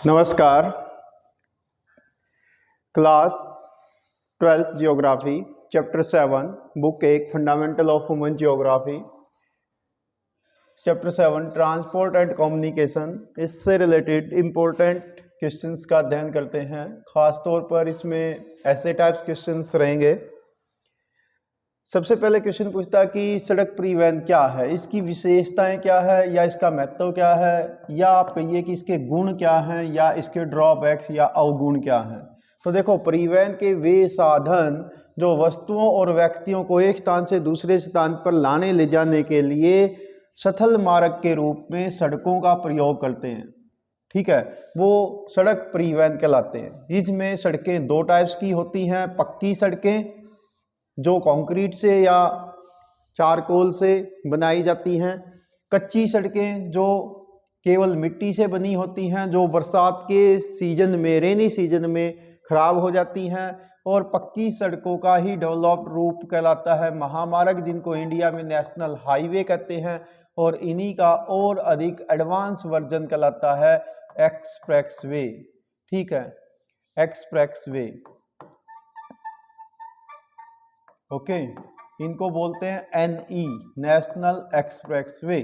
नमस्कार। Class 12th geography chapter 7 book 1 fundamental of human geography chapter 7 transport and communication, इससे related important questions का अध्ययन करते हैं। खास तौर पर इसमें ऐसे टाइप्स क्वेश्चंस रहेंगे। सबसे पहले क्वेश्चन पूछता है कि सड़क परिवहन क्या है, इसकी विशेषताएं क्या है या इसका महत्व क्या है, या आप कहिए कि इसके गुण क्या हैं या इसके ड्रॉबैक्स या अवगुण क्या हैं। तो देखो, परिवहन के वे साधन जो वस्तुओं और व्यक्तियों को एक स्थान से दूसरे स्थान पर लाने ले जाने के लिए सथल मार्ग के रूप में सड़कों का प्रयोग करते हैं, ठीक है, वो सड़क परिवहन कहलाते हैं। इसमें सड़कें दो टाइप्स की होती हैं, पक्की सड़कें जो कंक्रीट से या चारकोल से बनाई जाती हैं, कच्ची सड़कें जो केवल मिट्टी से बनी होती हैं, जो बरसात के सीजन में, रेनी सीजन में खराब हो जाती हैं, और पक्की सड़कों का ही डेवलप्ड रूप कहलाता है महामार्ग, जिनको इंडिया में नेशनल हाईवे कहते हैं, और इन्हीं का और अधिक एडवांस वर्जन कहलाता है एक्सप्रेस वे। ठीक है, एक्सप्रेस वे, ओके, इनको बोलते हैं NE, national expressway.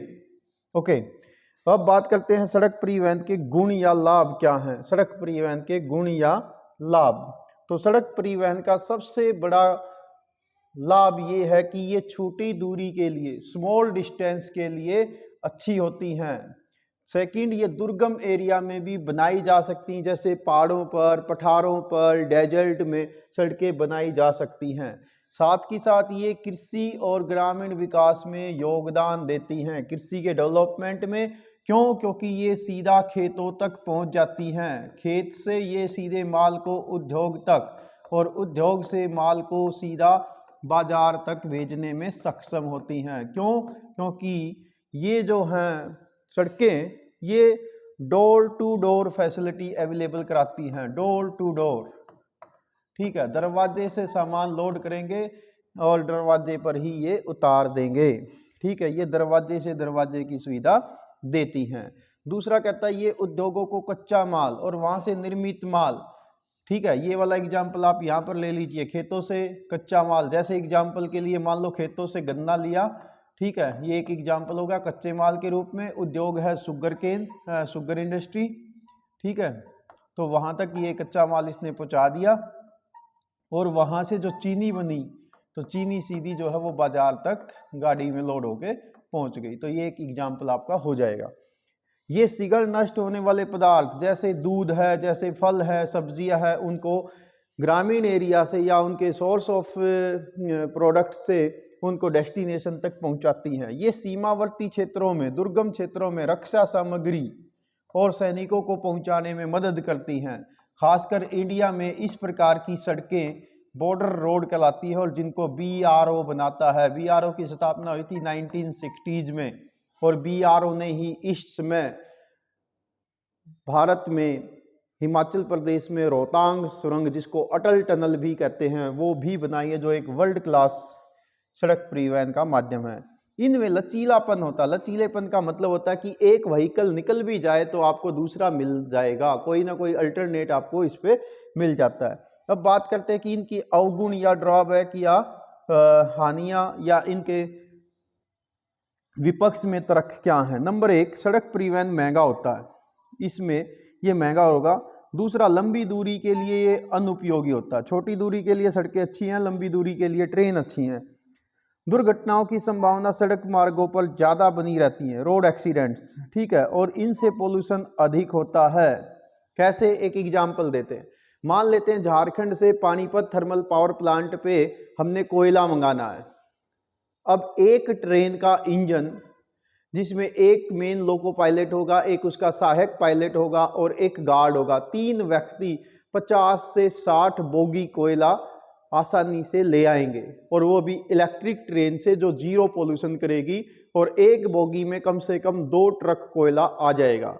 Okay, अब बात करते हैं सड़क परिवहन के गुण या लाभ क्या हैं। सड़क परिवहन के गुण या लाभ, तो सड़क परिवहन का सबसे बड़ा लाभ ये है कि ये छोटी दूरी के लिए, स्मॉल डिस्टेंस के लिए अच्छी होती हैं। सेकंड, ये दुर्गम एरिया में भी बनाई जा सकती हैं, जैसे पहाड़ों पर, पठारों पर, डेजर्ट में सड़कें बनाई जा सकती हैं। साथ ही साथ ये कृषि और ग्रामीण विकास में योगदान देती हैं, कृषि के डेवलपमेंट में। क्यों? क्योंकि ये सीधा खेतों तक पहुंच जाती हैं, खेत से ये सीधे माल को उद्योग तक, और उद्योग से माल को सीधा बाजार तक भेजने में सक्षम होती हैं। क्यों? क्योंकि ये जो हैं सड़कें, ये door to door facility available कराती हैं, डोर टू डोर। ठीक है, दरवाजे से सामान लोड करेंगे और दरवाजे पर ही ये उतार देंगे। ठीक है, ये दरवाजे से दरवाजे की सुविधा देती हैं। दूसरा कहता है ये उद्योगों को कच्चा माल और वहां से निर्मित माल, ठीक है, ये वाला एग्जाम्पल आप यहाँ पर ले लीजिए, खेतों से कच्चा माल, जैसे एग्जाम्पल के लिए मान लो खेतों से गन्ना लिया, ठीक है, ये एक एग्जाम्पल होगा कच्चे माल के रूप में। उद्योग है शुगर केन, शुगर इंडस्ट्री, ठीक है, तो वहां तक ये कच्चा माल इसने पहुंचा दिया, और वहां से जो चीनी बनी, तो चीनी सीधी जो है वो बाजार तक गाड़ी में लोड होके पहुंच गई। तो ये एक एग्जाम्पल आपका हो जाएगा। ये शीघ्र नष्ट होने वाले पदार्थ जैसे दूध है, जैसे फल है, सब्जियां है, उनको ग्रामीण एरिया से या उनके सोर्स ऑफ प्रोडक्ट से उनको डेस्टिनेशन तक पहुंचाती हैं। ये सीमावर्ती क्षेत्रों में, दुर्गम क्षेत्रों में रक्षा सामग्री और सैनिकों को पहुंचाने में मदद करती हैं। खासकर इंडिया में इस प्रकार की सड़कें बॉर्डर रोड कहलाती है, और जिनको BRO बनाता है। BRO की स्थापना हुई थी 1960s में, और BRO ने ही इस समय भारत में हिमाचल प्रदेश में रोहतांग सुरंग, जिसको अटल टनल भी कहते हैं, वो भी बनाई है, जो एक वर्ल्ड क्लास सड़क परिवहन का माध्यम है। इनमें लचीलापन होता है। लचीलेपन का मतलब होता है कि एक व्हीकल निकल भी जाए तो आपको दूसरा मिल जाएगा, कोई ना कोई अल्टरनेट आपको इस पे मिल जाता है। अब बात करते हैं कि इनकी अवगुण या ड्रॉबैक या हानियां या इनके विपक्ष में तर्क क्या है। नंबर 1, सड़क परिवहन महंगा होता है, इसमें ये महंगा होगा। दूसरा, लंबी दूरी के लिए ये अनुपयोगी होता है। छोटी दूरी के लिए सड़कें अच्छी हैं, लंबी दूरी के लिए ट्रेन अच्छी हैं। दुर्घटनाओं की संभावना सड़क मार्गों पर ज़्यादा बनी रहती है, रोड एक्सीडेंट्स, ठीक है, और इनसे पोल्यूशन अधिक होता है। कैसे? एक एग्जाम्पल देते हैं। मान लेते हैं झारखंड से पानीपत थर्मल पावर प्लांट पे हमने कोयला मंगाना है। अब एक ट्रेन का इंजन, जिसमें एक मेन लोको पायलट होगा, एक उसका सहायक पायलट होगा और एक गार्ड होगा, 3 व्यक्ति 50 से 60 बोगी कोयला आसानी से ले आएंगे, और वो भी इलेक्ट्रिक ट्रेन से जो जीरो पोल्यूशन करेगी, और एक बोगी में कम से कम 2 ट्रक कोयला आ जाएगा।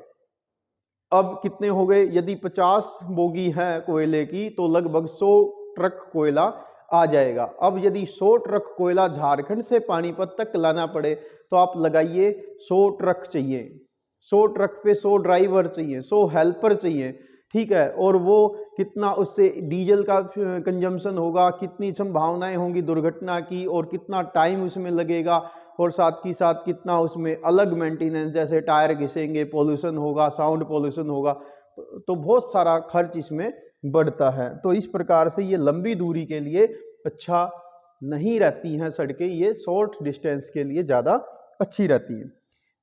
अब कितने हो गए? यदि 50 बोगी है कोयले की, तो लगभग 100 ट्रक कोयला आ जाएगा। अब यदि 100 ट्रक कोयला झारखंड से पानीपत तक लाना पड़े, तो आप लगाइए 100 ट्रक चाहिए, 100 ट्रक पे 100 ड्राइवर चाहिए, 100 हेल्पर चाहिए, ठीक है। और वो कितना उससे डीजल का कंजम्पशन होगा, कितनी संभावनाएं होंगी दुर्घटना की, और कितना टाइम उसमें लगेगा, और साथ ही साथ कितना उसमें अलग मेंटेनेंस, जैसे टायर घिसेंगे, पोल्यूशन होगा, साउंड पोल्यूशन होगा, तो बहुत सारा खर्च इसमें बढ़ता है। तो इस प्रकार से ये लंबी दूरी के लिए अच्छा नहीं रहती हैं सड़कें, ये शॉर्ट डिस्टेंस के लिए ज़्यादा अच्छी रहती हैं।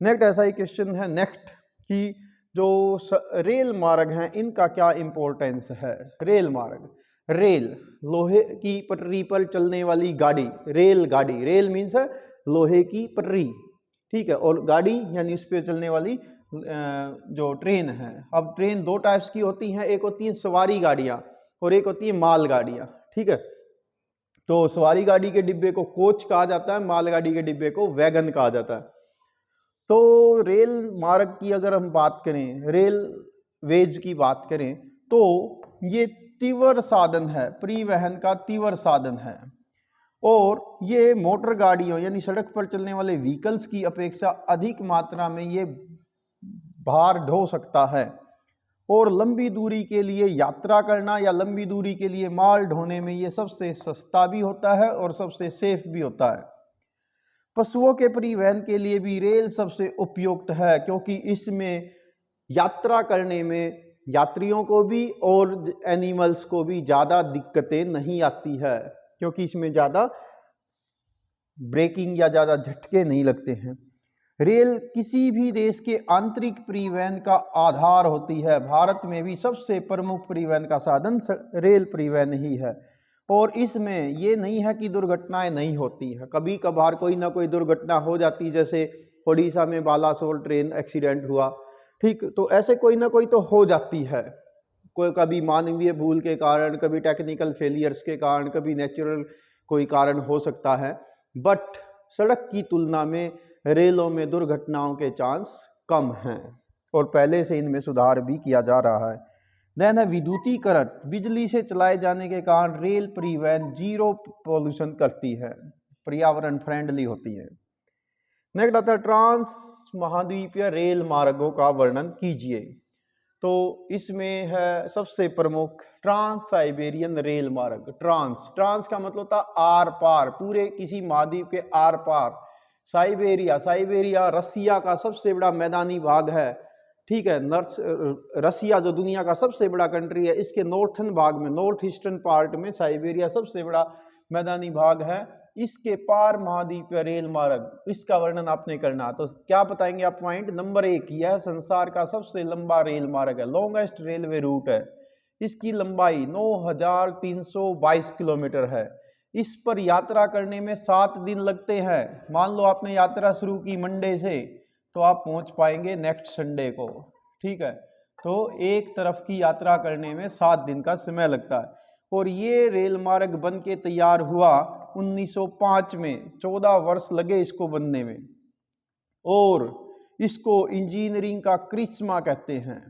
नेक्स्ट ऐसा ही क्वेश्चन है नेक्स्ट कि जो रेल मार्ग हैं इनका क्या इम्पोर्टेंस है। रेल मार्ग, रेल लोहे की पटरी पर चलने वाली गाड़ी, रेल गाड़ी, रेल मीन्स है लोहे की पटरी, ठीक है, और गाड़ी यानी उस पर चलने वाली जो ट्रेन है। अब ट्रेन दो टाइप्स की होती हैं, एक होती है सवारी गाड़ियाँ और एक होती है माल गाड़ियाँ, ठीक है। तो सवारी गाड़ी के डिब्बे को कोच कहा जाता है, मालगाड़ी के डिब्बे को वैगन कहा जाता है। तो रेल मार्ग की अगर हम बात करें, रेल वेज की बात करें, तो ये तीव्र साधन है, परिवहन का तीव्र साधन है, और ये मोटर गाड़ियों यानी सड़क पर चलने वाले व्हीकल्स की अपेक्षा अधिक मात्रा में ये भार ढो सकता है, और लंबी दूरी के लिए यात्रा करना या लंबी दूरी के लिए माल ढोने में ये सबसे सस्ता भी होता है और सबसे सेफ भी होता है। पशुओं के परिवहन के लिए भी रेल सबसे उपयुक्त है, क्योंकि इसमें यात्रा करने में यात्रियों को भी और एनिमल्स को भी ज़्यादा दिक्कतें नहीं आती है, क्योंकि इसमें ज़्यादा ब्रेकिंग या ज़्यादा झटके नहीं लगते हैं। रेल किसी भी देश के आंतरिक परिवहन का आधार होती है। भारत में भी सबसे प्रमुख परिवहन का साधन रेल परिवहन ही है, और इसमें ये नहीं है कि दुर्घटनाएं नहीं होती हैं, कभी कभार कोई ना कोई दुर्घटना हो जाती, जैसे ओडिशा में बालासोर ट्रेन एक्सीडेंट हुआ, ठीक, तो ऐसे कोई ना कोई तो हो जाती है, कोई कभी मानवीय भूल के कारण, कभी टेक्निकल फेलियर्स के कारण, कभी नेचुरल कोई कारण हो सकता है, बट सड़क की तुलना में रेलों में दुर्घटनाओं के चांस कम हैं, और पहले से इनमें सुधार भी किया जा रहा है। देन है विद्युतीकरण, बिजली से चलाए जाने के कारण रेल परिवहन जीरो पोल्यूशन करती है, पर्यावरण फ्रेंडली होती है। नेक्स्ट आता है ट्रांस महाद्वीपीय रेल मार्गों का वर्णन कीजिए। तो इसमें है सबसे प्रमुख ट्रांस साइबेरियन रेल मार्ग। ट्रांस, ट्रांस का मतलब होता आर पार, पूरे किसी महाद्वीप के आर पार। साइबेरिया, साइबेरिया रसिया का सबसे बड़ा मैदानी भाग है, ठीक है। रसिया जो दुनिया का सबसे बड़ा कंट्री है, इसके नॉर्थन भाग में, नॉर्थ ईस्टर्न पार्ट में साइबेरिया सबसे बड़ा मैदानी भाग है। इसके पार महाद्वीपीय रेल मार्ग, इसका वर्णन आपने करना, तो क्या बताएंगे आप पॉइंट नंबर 1, यह संसार का सबसे लंबा रेल मार्ग है, लॉन्गेस्ट रेलवे रूट है। इसकी लंबाई 9322 किलोमीटर है। इस पर यात्रा करने में 7 दिन लगते हैं। मान लो आपने यात्रा शुरू की मंडे से, तो आप पहुंच पाएंगे नेक्स्ट संडे को, ठीक है। तो एक तरफ की यात्रा करने में 7 दिन का समय लगता है, और ये रेल मार्ग बन के तैयार हुआ 1905 में, 14 वर्ष लगे इसको बनने में, और इसको इंजीनियरिंग का करिश्मा कहते हैं।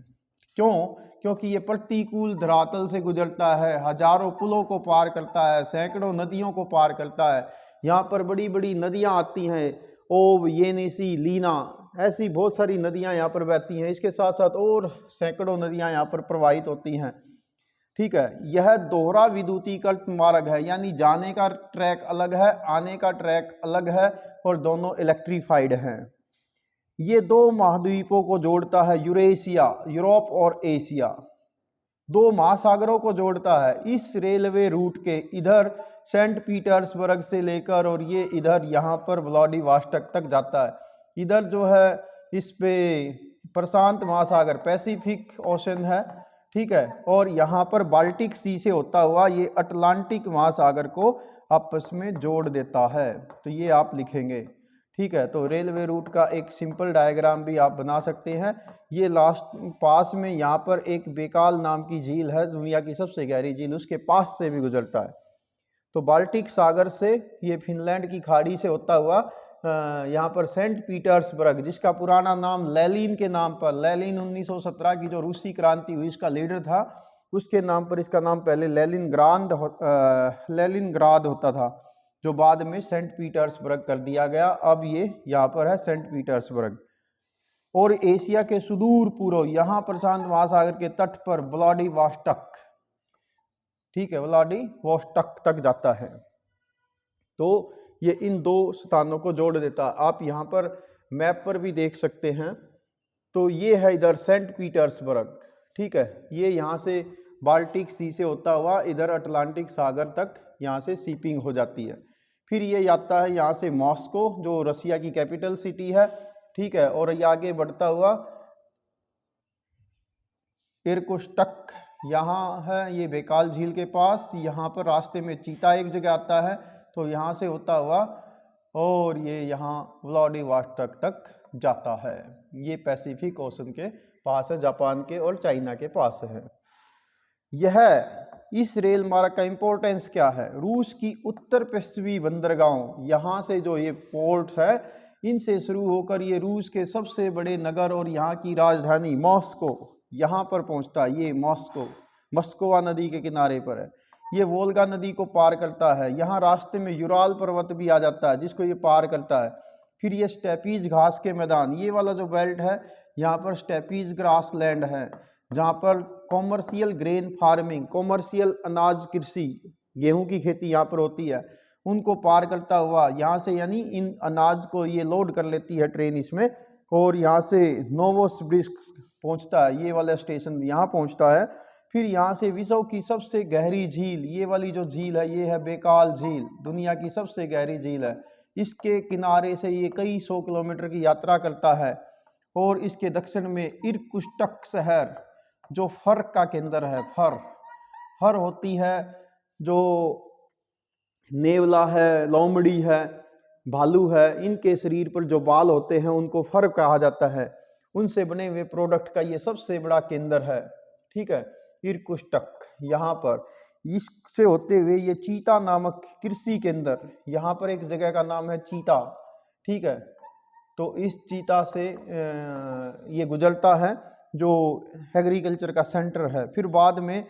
क्यों? क्योंकि ये प्रतिकूल धरातल से गुजरता है, हजारों पुलों को पार करता है, सैकड़ों नदियों को पार करता है। यहाँ पर बड़ी बड़ी नदियाँ आती हैं, ओब, येनेसी, लीना, ऐसी बहुत सारी नदियाँ यहाँ पर बहती हैं। इसके साथ साथ और सैकड़ों नदियाँ यहाँ पर प्रवाहित होती हैं, ठीक है। यह दोहरा विद्युतीकृत मार्ग है, यानी जाने का ट्रैक अलग है, आने का ट्रैक अलग है, और दोनों इलेक्ट्रीफाइड हैं। ये 2 महाद्वीपों को जोड़ता है, यूरेशिया, यूरोप और एशिया, 2 महासागरों को जोड़ता है। इस रेलवे रूट के इधर सेंट पीटर्सबर्ग से लेकर और ये इधर यहाँ पर व्लादिवोस्टोक तक जाता है। इधर जो है इस पे प्रशांत महासागर, पैसिफिक ओशन है, ठीक है, और यहाँ पर बाल्टिक सी से होता हुआ ये अटलांटिक महासागर को आपस में जोड़ देता है। तो ये आप लिखेंगे, ठीक है। तो रेलवे रूट का एक सिंपल डायग्राम भी आप बना सकते हैं। ये लास्ट पास में यहाँ पर एक बेकाल नाम की झील है, दुनिया की सबसे गहरी झील, उसके पास से भी गुजरता है। तो बाल्टिक सागर से ये फिनलैंड की खाड़ी से होता हुआ यहाँ पर सेंट पीटर्सबर्ग, जिसका पुराना नाम लेनिन के नाम पर, लेनिन 1917 की जो रूसी क्रांति हुई इसका लीडर था, उसके नाम पर इसका नाम पहले लेनिनग्राद होता था, जो बाद में सेंट पीटर्सबर्ग कर दिया गया। अब ये यहाँ पर है सेंट पीटर्सबर्ग। और एशिया के सुदूर पूर्व यहाँ प्रशांत महासागर के तट पर व्लादिवोस्टोक, ठीक है, व्लादिवोस्टोक तक जाता है। तो ये इन दो स्थानों को जोड़ देता है। आप यहाँ पर मैप पर भी देख सकते हैं। तो ये है इधर सेंट पीटर्सबर्ग, ठीक है, ये यहाँ से बाल्टिक सी से होता हुआ इधर अटलांटिक सागर तक यहाँ से शिपिंग हो जाती है। फिर ये जाता है यहाँ से मॉस्को जो रसिया की कैपिटल सिटी है, ठीक है, और ये आगे बढ़ता हुआ इरकुटस्क यहाँ है, ये बेकाल झील के पास। यहाँ पर रास्ते में चीता एक जगह आता है, तो यहाँ से होता हुआ और ये यहाँ व्लादिवोस्टोक तक जाता है। ये पैसिफिक ओशन के पास है, जापान के और चाइना के पास है। यह इस रेल मार्ग का इंपॉर्टेंस क्या है? रूस की उत्तर पश्चिमी बंदरगाहों, यहाँ से जो ये पोर्ट है इनसे शुरू होकर ये रूस के सबसे बड़े नगर और यहाँ की राजधानी मॉस्को यहाँ पर पहुँचता है। ये मॉस्को मस्कोवा नदी के किनारे पर है। ये वोल्गा नदी को पार करता है। यहाँ रास्ते में यूराल पर्वत भी आ जाता है जिसको ये पार करता है। फिर ये स्टेपीज घास के मैदान, ये वाला जो बेल्ट है यहाँ पर स्टेपीज ग्रास लैंड है जहाँ पर कॉमर्शियल ग्रेन फार्मिंग, कॉमर्शियल अनाज कृषि, गेहूं की खेती यहाँ पर होती है, उनको पार करता हुआ यहाँ से यानी इन अनाज को ये लोड कर लेती है ट्रेन इसमें, और यहाँ से नोवोसिबिर्स्क पहुँचता है, ये वाला स्टेशन यहाँ पहुँचता है। फिर यहाँ से विश्व की सबसे गहरी झील, ये वाली जो झील है ये है बेकाल झील, दुनिया की सबसे गहरी झील है। इसके किनारे से ये कई 100 किलोमीटर की यात्रा करता है। और इसके दक्षिण में इरकुटस्क शहर जो फर का केंद्र है, फर होती है, जो नेवला है, लोमड़ी है, भालू है, इनके शरीर पर जो बाल होते हैं उनको फर कहा जाता है। उनसे बने हुए प्रोडक्ट का ये सबसे बड़ा केंद्र है, ठीक है, इरकुटस्क। यहाँ पर इससे होते हुए ये चीता नामक कृषि केंद्र, यहाँ पर एक जगह का नाम है चीता, ठीक है, तो इस चीता से ये गुजरता है जो एग्रीकल्चर का सेंटर है। फिर बाद में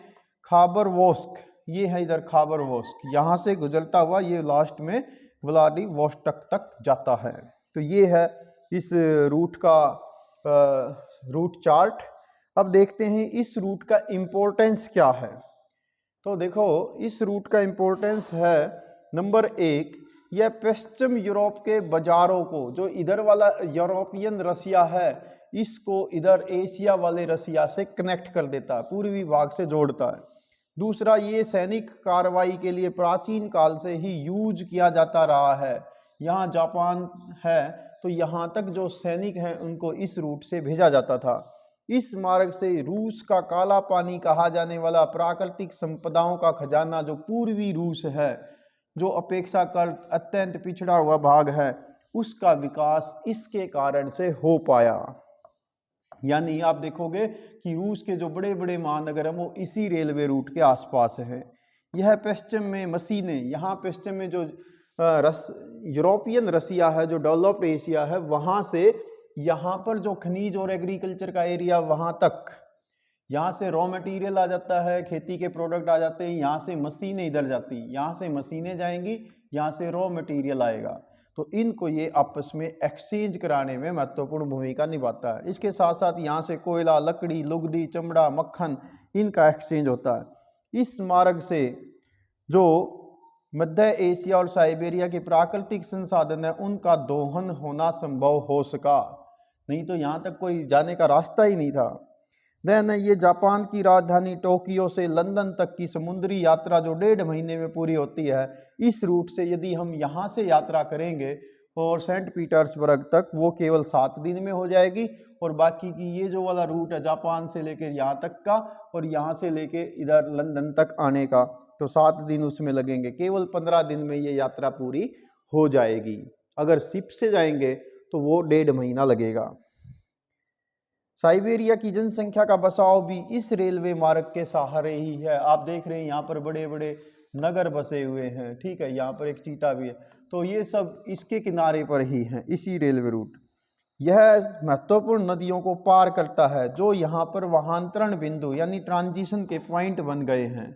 खाबरवोस्क, ये है इधर खाबरवोस्क, यहाँ से गुजरता हुआ ये लास्ट में व्लादिवोस्टोक तक जाता है। तो ये है इस रूट का रूट चार्ट। अब देखते हैं इस रूट का इम्पोर्टेंस क्या है। तो देखो इस रूट का इम्पोर्टेंस है, नंबर 1, यह पश्चिम यूरोप के बाजारों को, जो इधर वाला यूरोपियन रसिया है, इसको इधर एशिया वाले रसिया से कनेक्ट कर देता है, पूर्वी भाग से जोड़ता है। दूसरा, ये सैनिक कार्रवाई के लिए प्राचीन काल से ही यूज किया जाता रहा है। यहाँ जापान है तो यहाँ तक जो सैनिक हैं उनको इस रूट से भेजा जाता था। इस मार्ग से रूस का काला पानी कहा जाने वाला प्राकृतिक संपदाओं का खजाना, जो पूर्वी रूस है, जो अपेक्षाकृत अत्यंत पिछड़ा हुआ भाग है, उसका विकास इसके कारण से हो पाया। यानी आप देखोगे कि रूस के जो बड़े बड़े महानगर हैं वो इसी रेलवे रूट के आसपास है। यह पश्चिम में मशीनें, यहाँ पश्चिम में जो यूरोपियन रसिया है, जो डेवलप्ड एशिया है, वहाँ से यहाँ पर जो खनिज और एग्रीकल्चर का एरिया वहाँ तक, यहाँ से रॉ मटेरियल आ जाता है, खेती के प्रोडक्ट आ जाते हैं, यहाँ से मशीनें इधर जाती, यहाँ से मशीनें जाएंगी, यहाँ से रॉ मटेरियल आएगा। तो इनको ये आपस में एक्सचेंज कराने में महत्वपूर्ण भूमिका निभाता है। इसके साथ साथ यहाँ से कोयला, लकड़ी, लुगदी, चमड़ा, मक्खन, इनका एक्सचेंज होता है। इस मार्ग से जो मध्य एशिया और साइबेरिया के प्राकृतिक संसाधन है उनका दोहन होना संभव हो सका, नहीं तो यहाँ तक कोई जाने का रास्ता ही नहीं था। देन ये जापान की राजधानी टोक्यो से लंदन तक की समुद्री यात्रा जो 1.5 महीने में पूरी होती है, इस रूट से यदि हम यहाँ से यात्रा करेंगे और सेंट पीटर्सबर्ग तक, वो केवल 7 दिन में हो जाएगी। और बाकी की ये जो वाला रूट है जापान से लेकर यहाँ तक का और यहाँ से लेके इधर लंदन तक आने का, तो 7 दिन उसमें लगेंगे। केवल 15 दिन में ये यात्रा पूरी हो जाएगी। अगर शिप से जाएंगे तो वो 1.5 महीना लगेगा। साइबेरिया की जनसंख्या का बसाव भी इस रेलवे मार्ग के सहारे ही है। आप देख रहे हैं यहाँ पर बड़े बड़े नगर बसे हुए हैं, ठीक है, यहाँ पर एक चीता भी है, तो ये सब इसके किनारे पर ही हैं, इसी रेलवे रूट। यह महत्वपूर्ण नदियों को पार करता है जो यहाँ पर वाहनतरण बिंदु यानी ट्रांजिशन के पॉइंट बन गए हैं।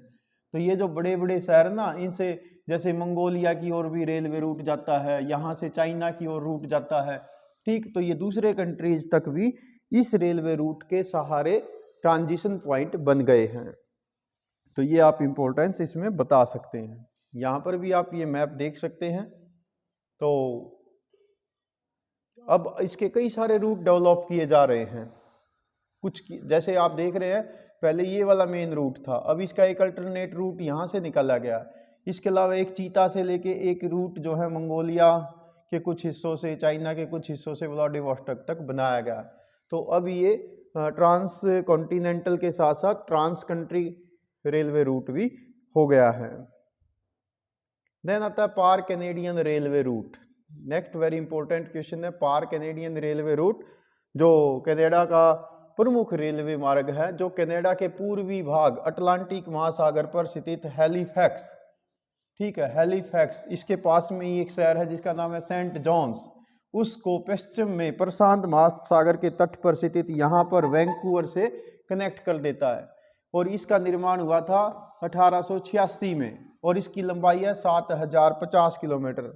तो ये जो बड़े बड़े शहर ना, इनसे जैसे मंगोलिया की ओर भी रेलवे रूट जाता है, यहाँ से चाइना की ओर रूट जाता है, ठीक, तो ये दूसरे कंट्रीज तक भी इस रेलवे रूट के सहारे ट्रांजिशन पॉइंट बन गए हैं। तो ये आप इम्पोर्टेंस इसमें बता सकते हैं। यहाँ पर भी आप ये मैप देख सकते हैं। तो अब इसके कई सारे रूट डेवलप किए जा रहे हैं। जैसे आप देख रहे हैं, पहले ये वाला मेन रूट था, अब इसका एक अल्टरनेट रूट यहाँ से निकाला गया। इसके अलावा एक चीता से लेके एक रूट जो है मंगोलिया के कुछ हिस्सों से, चाइना के कुछ हिस्सों से व्लादिवोस्टोक तक बनाया गया। तो अब ये ट्रांस कॉन्टिनेंटल के साथ साथ ट्रांस कंट्री रेलवे रूट भी हो गया है। देन आता है पार Canadian railway route. Next very important question है, पार कैनेडियन रेलवे रूट जो कनाडा का प्रमुख रेलवे मार्ग है, जो कनाडा के पूर्वी भाग अटलांटिक महासागर पर स्थित हैलिफैक्स, ठीक है, हैलिफैक्स, इसके पास में ही एक शहर है जिसका नाम है सेंट जॉन्स, उसको पश्चिम में प्रशांत महासागर के तट पर स्थित यहाँ पर वैंकूवर से कनेक्ट कर देता है। और इसका निर्माण हुआ था 1886 में और इसकी लंबाई है 7050 kilometre.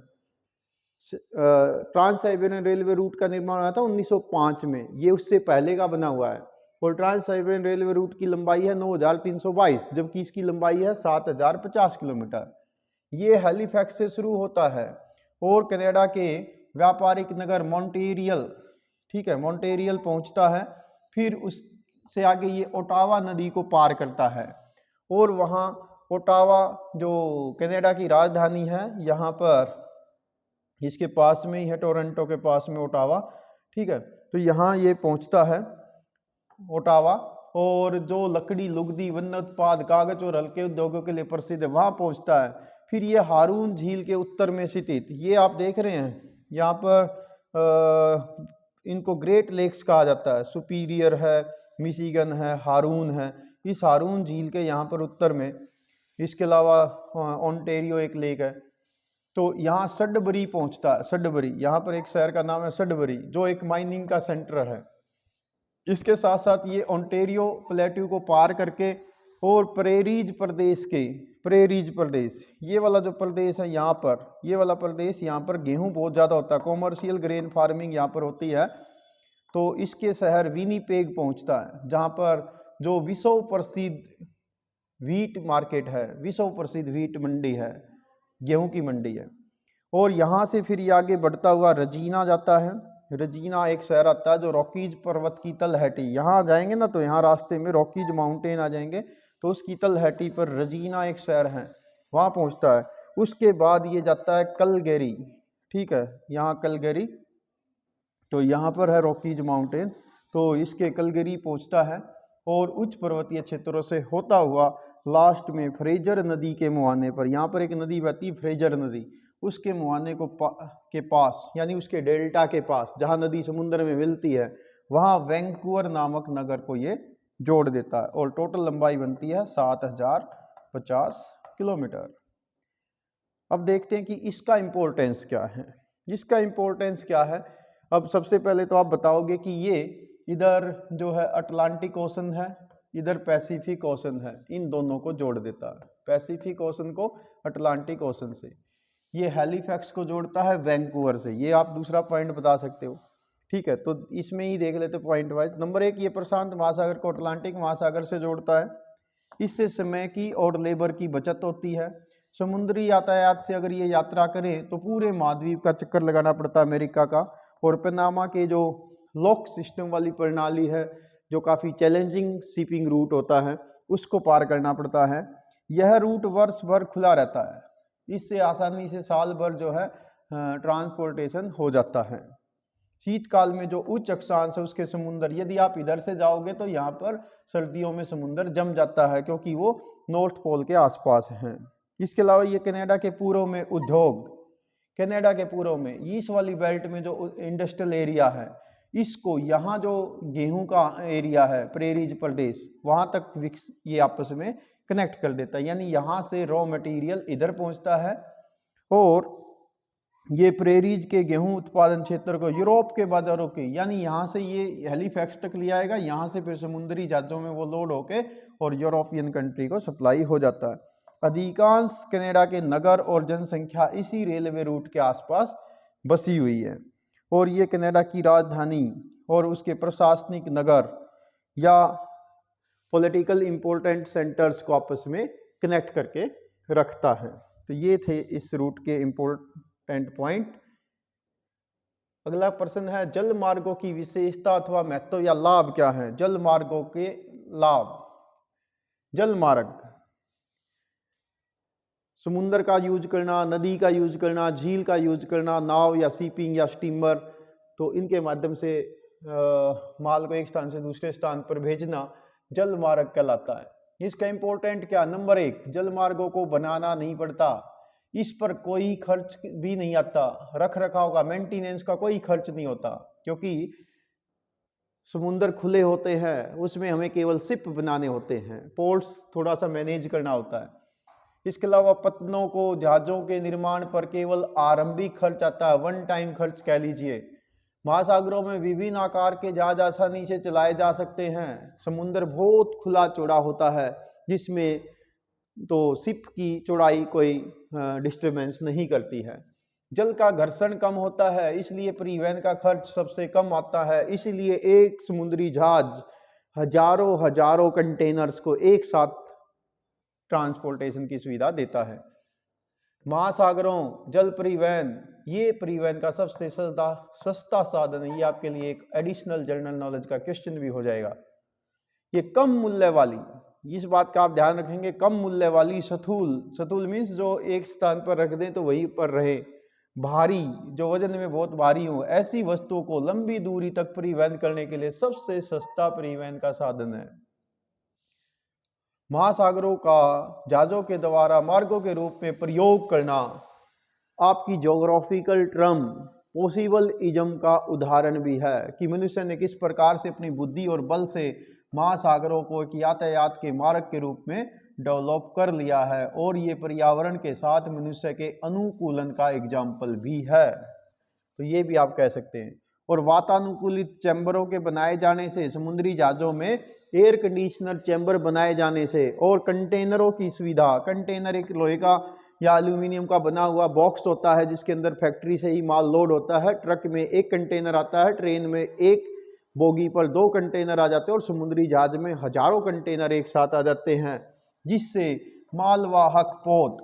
Trans Siberian railway route का निर्माण हुआ था 1905 में, ये उससे पहले का बना हुआ है। और ट्रांस साइबेरियन रेलवे रूट की लंबाई है 9322, जबकि इसकी लंबाई है 7050 किलोमीटर। ये हैलिफैक्स से शुरू होता है और कनाडा के व्यापारिक नगर मॉन्ट्रियल, ठीक है, मॉन्ट्रियल पहुंचता है। फिर उससे आगे ये ओटावा नदी को पार करता है और वहाँ ओटावा जो कनाडा की राजधानी है, यहाँ पर इसके पास में ही है, टोरंटो के पास में ओटावा, ठीक है। तो यहाँ ये पहुँचता है ओटावा, और जो लकड़ी, लुगदी, वन उत्पाद, कागज और हल्के उद्योगों के लिए प्रसिद्ध है, वहाँ पहुँचता है। फिर ये हारून झील के उत्तर में स्थित, ये आप देख रहे हैं यहाँ पर इनको ग्रेट लेक्स कहा जाता है, सुपीरियर है, मिशिगन है, हारून है, इस हारून झील के यहाँ पर उत्तर में। इसके अलावा ओंटारियो एक लेक है। तो यहाँ सडबरी पहुँचता है, सडबरी, यहाँ पर एक शहर का नाम है सडबरी जो एक माइनिंग का सेंटर है। इसके साथ साथ ये ओंटारियो प्लेट्यू को पार करके और प्रेरीज प्रदेश के, प्रेरीज प्रदेश, ये वाला जो प्रदेश है यहाँ पर, ये वाला प्रदेश, यहाँ पर गेहूं बहुत ज़्यादा होता है, कॉमर्शियल ग्रेन फार्मिंग यहाँ पर होती है। तो इसके शहर विनीपेग पहुँचता है, जहाँ पर जो विश्व प्रसिद्ध व्हीट मार्केट है, विश्व प्रसिद्ध व्हीट मंडी है, गेहूं की मंडी है। और यहाँ से फिर ये आगे बढ़ता हुआ रजीना जाता है। रजीना एक शहर आता है जो रॉकीज पर्वत की तलहटी, यहाँ जाएंगे ना तो यहाँ रास्ते में रॉकीज माउंटेन आ जाएंगे, तो उसकी तलहटी पर रजीना एक शहर है, वहाँ पहुँचता है। उसके बाद ये जाता है कलगरी, ठीक है, यहाँ कलगरी, तो यहाँ पर है रॉकीज माउंटेन, तो इसके कलगरी पहुँचता है और उच्च पर्वतीय क्षेत्रों से होता हुआ लास्ट में फ्रेजर नदी के मुहाने पर, यहाँ पर एक नदी बहती है फ्रेजर नदी, उसके मुहाने को के पास, यानी उसके डेल्टा के पास, जहाँ नदी समुद्र में मिलती है, वहाँ वैंकूवर नामक नगर को ये जोड़ देता है। और टोटल लंबाई बनती है 7050 किलोमीटर। अब देखते हैं कि इसका इम्पोर्टेंस क्या है। इसका इम्पोर्टेंस क्या है, अब सबसे पहले तो आप बताओगे कि ये इधर जो है अटलांटिक ओशन है, इधर पैसिफिक ओशन है, इन दोनों को जोड़ देता है, पैसिफिक ओशन को अटलांटिक ओशन से। ये हैलिफैक्स को जोड़ता है वैंकूवर से, ये आप दूसरा पॉइंट बता सकते हो, ठीक है। तो इसमें ही देख लेते पॉइंट वाइज। नंबर 1, ये प्रशांत महासागर को अटलांटिक महासागर से जोड़ता है, इससे समय की और लेबर की बचत होती है। समुद्री यातायात से अगर ये यात्रा करें तो पूरे महाद्वीप का चक्कर लगाना पड़ता है अमेरिका का, और पनामा के जो लॉक सिस्टम वाली प्रणाली है, जो काफ़ी चैलेंजिंग शिपिंग रूट होता है, उसको पार करना पड़ता है। यह रूट वर्ष भर खुला रहता है, इससे आसानी से साल भर जो है ट्रांसपोर्टेशन हो जाता है। शीतकाल में जो उच्च अक्षांश है उसके समुंदर, यदि आप इधर से जाओगे तो यहाँ पर सर्दियों में समुंदर जम जाता है, क्योंकि वो नॉर्थ पोल के आसपास हैं। इसके अलावा ये कनाडा के पूर्व में उद्योग, कनाडा के पूर्व में ईस्ट वाली बेल्ट में जो इंडस्ट्रियल एरिया है, इसको यहाँ जो गेहूं का एरिया है, प्रेरीज प्रदेश, वहाँ तक ये आपस में कनेक्ट कर देता है। यानी यहाँ से रॉ मटेरियल इधर पहुँचता है और ये प्रेरीज के गेहूं उत्पादन क्षेत्र को यूरोप के बाजारों के, यानी यहाँ से ये हैलिफैक्स तक ले आएगा, यहाँ से फिर समुद्री जहाजों में वो लोड होके और यूरोपियन कंट्री को सप्लाई हो जाता है। अधिकांश कनाडा के नगर और जनसंख्या इसी रेलवे रूट के आसपास बसी हुई है। और ये कनाडा की राजधानी और उसके प्रशासनिक नगर या पॉलिटिकल इम्पोर्टेंट सेंटर्स को आपस में कनेक्ट करके रखता है। तो ये थे इस रूट के इम्पोर्टेंट पॉइंट। अगला प्रश्न है, जल मार्गों की विशेषता अथवा महत्व या लाभ क्या है? जल मार्गों के लाभ। जल मार्ग, समुद्र का यूज करना, नदी का यूज करना, झील का यूज करना, नाव या शिपिंग या स्टीमर, तो इनके माध्यम से माल को एक स्थान से दूसरे स्थान पर भेजना जल मार्ग कहलाता है। इसका इंपॉर्टेंट क्या? नंबर 1, जल मार्गों को बनाना नहीं पड़ता, इस पर कोई खर्च भी नहीं आता, रख रखाव का, मेंटेनेंस का कोई खर्च नहीं होता, क्योंकि समुद्र खुले होते हैं, उसमें हमें केवल शिप बनाने होते हैं, पोर्ट्स थोड़ा सा मैनेज करना होता है। इसके अलावा पत्तनों को, जहाजों के निर्माण पर केवल आरंभिक खर्च आता है, वन टाइम खर्च कह लीजिए। महासागरों में विभिन्न आकार के जहाज आसानी से चलाए जा सकते हैं। समुद्र बहुत खुला चौड़ा होता है, जिसमें तो शिप की चौड़ाई कोई डिस्टर्बेंस नहीं करती है। जल का घर्षण कम होता है, इसलिए परिवहन का खर्च सबसे कम आता है। इसलिए एक समुद्री जहाज हजारों कंटेनर्स को एक साथ ट्रांसपोर्टेशन की सुविधा देता है। महासागरों, जल परिवहन, ये परिवहन का सबसे सस्ता साधन है। ये आपके लिए एक एडिशनल जनरल नॉलेज का क्वेश्चन भी हो जाएगा। ये कम मूल्य वाली, इस बात का आप ध्यान रखेंगे, कम मूल्य वाली सथूल मीन्स जो एक स्थान पर रख दें तो वहीं पर रहे, भारी, जो वजन में बहुत भारी हो, ऐसी वस्तुओं को लंबी दूरी तक परिवहन करने के लिए सबसे सस्ता परिवहन का साधन है। महासागरों का जहाजों के द्वारा मार्गों के रूप में प्रयोग करना आपकी ज्योग्राफिकल टर्म पॉसिबल इज्म का उदाहरण भी है कि मनुष्य ने किस प्रकार से अपनी बुद्धि और बल से महासागरों को एक यातायात के मार्ग के रूप में डेवलप कर लिया है, और ये पर्यावरण के साथ मनुष्य के अनुकूलन का एग्जाम्पल भी है। तो ये भी आप कह सकते हैं। और वातानुकूलित चैम्बरों के बनाए जाने से, समुद्री जहाजों में एयर कंडीशनर चैम्बर बनाए जाने से, और कंटेनरों की सुविधा, कंटेनर एक लोहे का या एल्यूमिनियम का बना हुआ बॉक्स होता है जिसके अंदर फैक्ट्री से ही माल लोड होता है। ट्रक में एक कंटेनर आता है, ट्रेन में एक बोगी पर 2 कंटेनर आ जाते हैं, और समुद्री जहाज में हजारों कंटेनर एक साथ आ जाते हैं, जिससे मालवाहक पोत,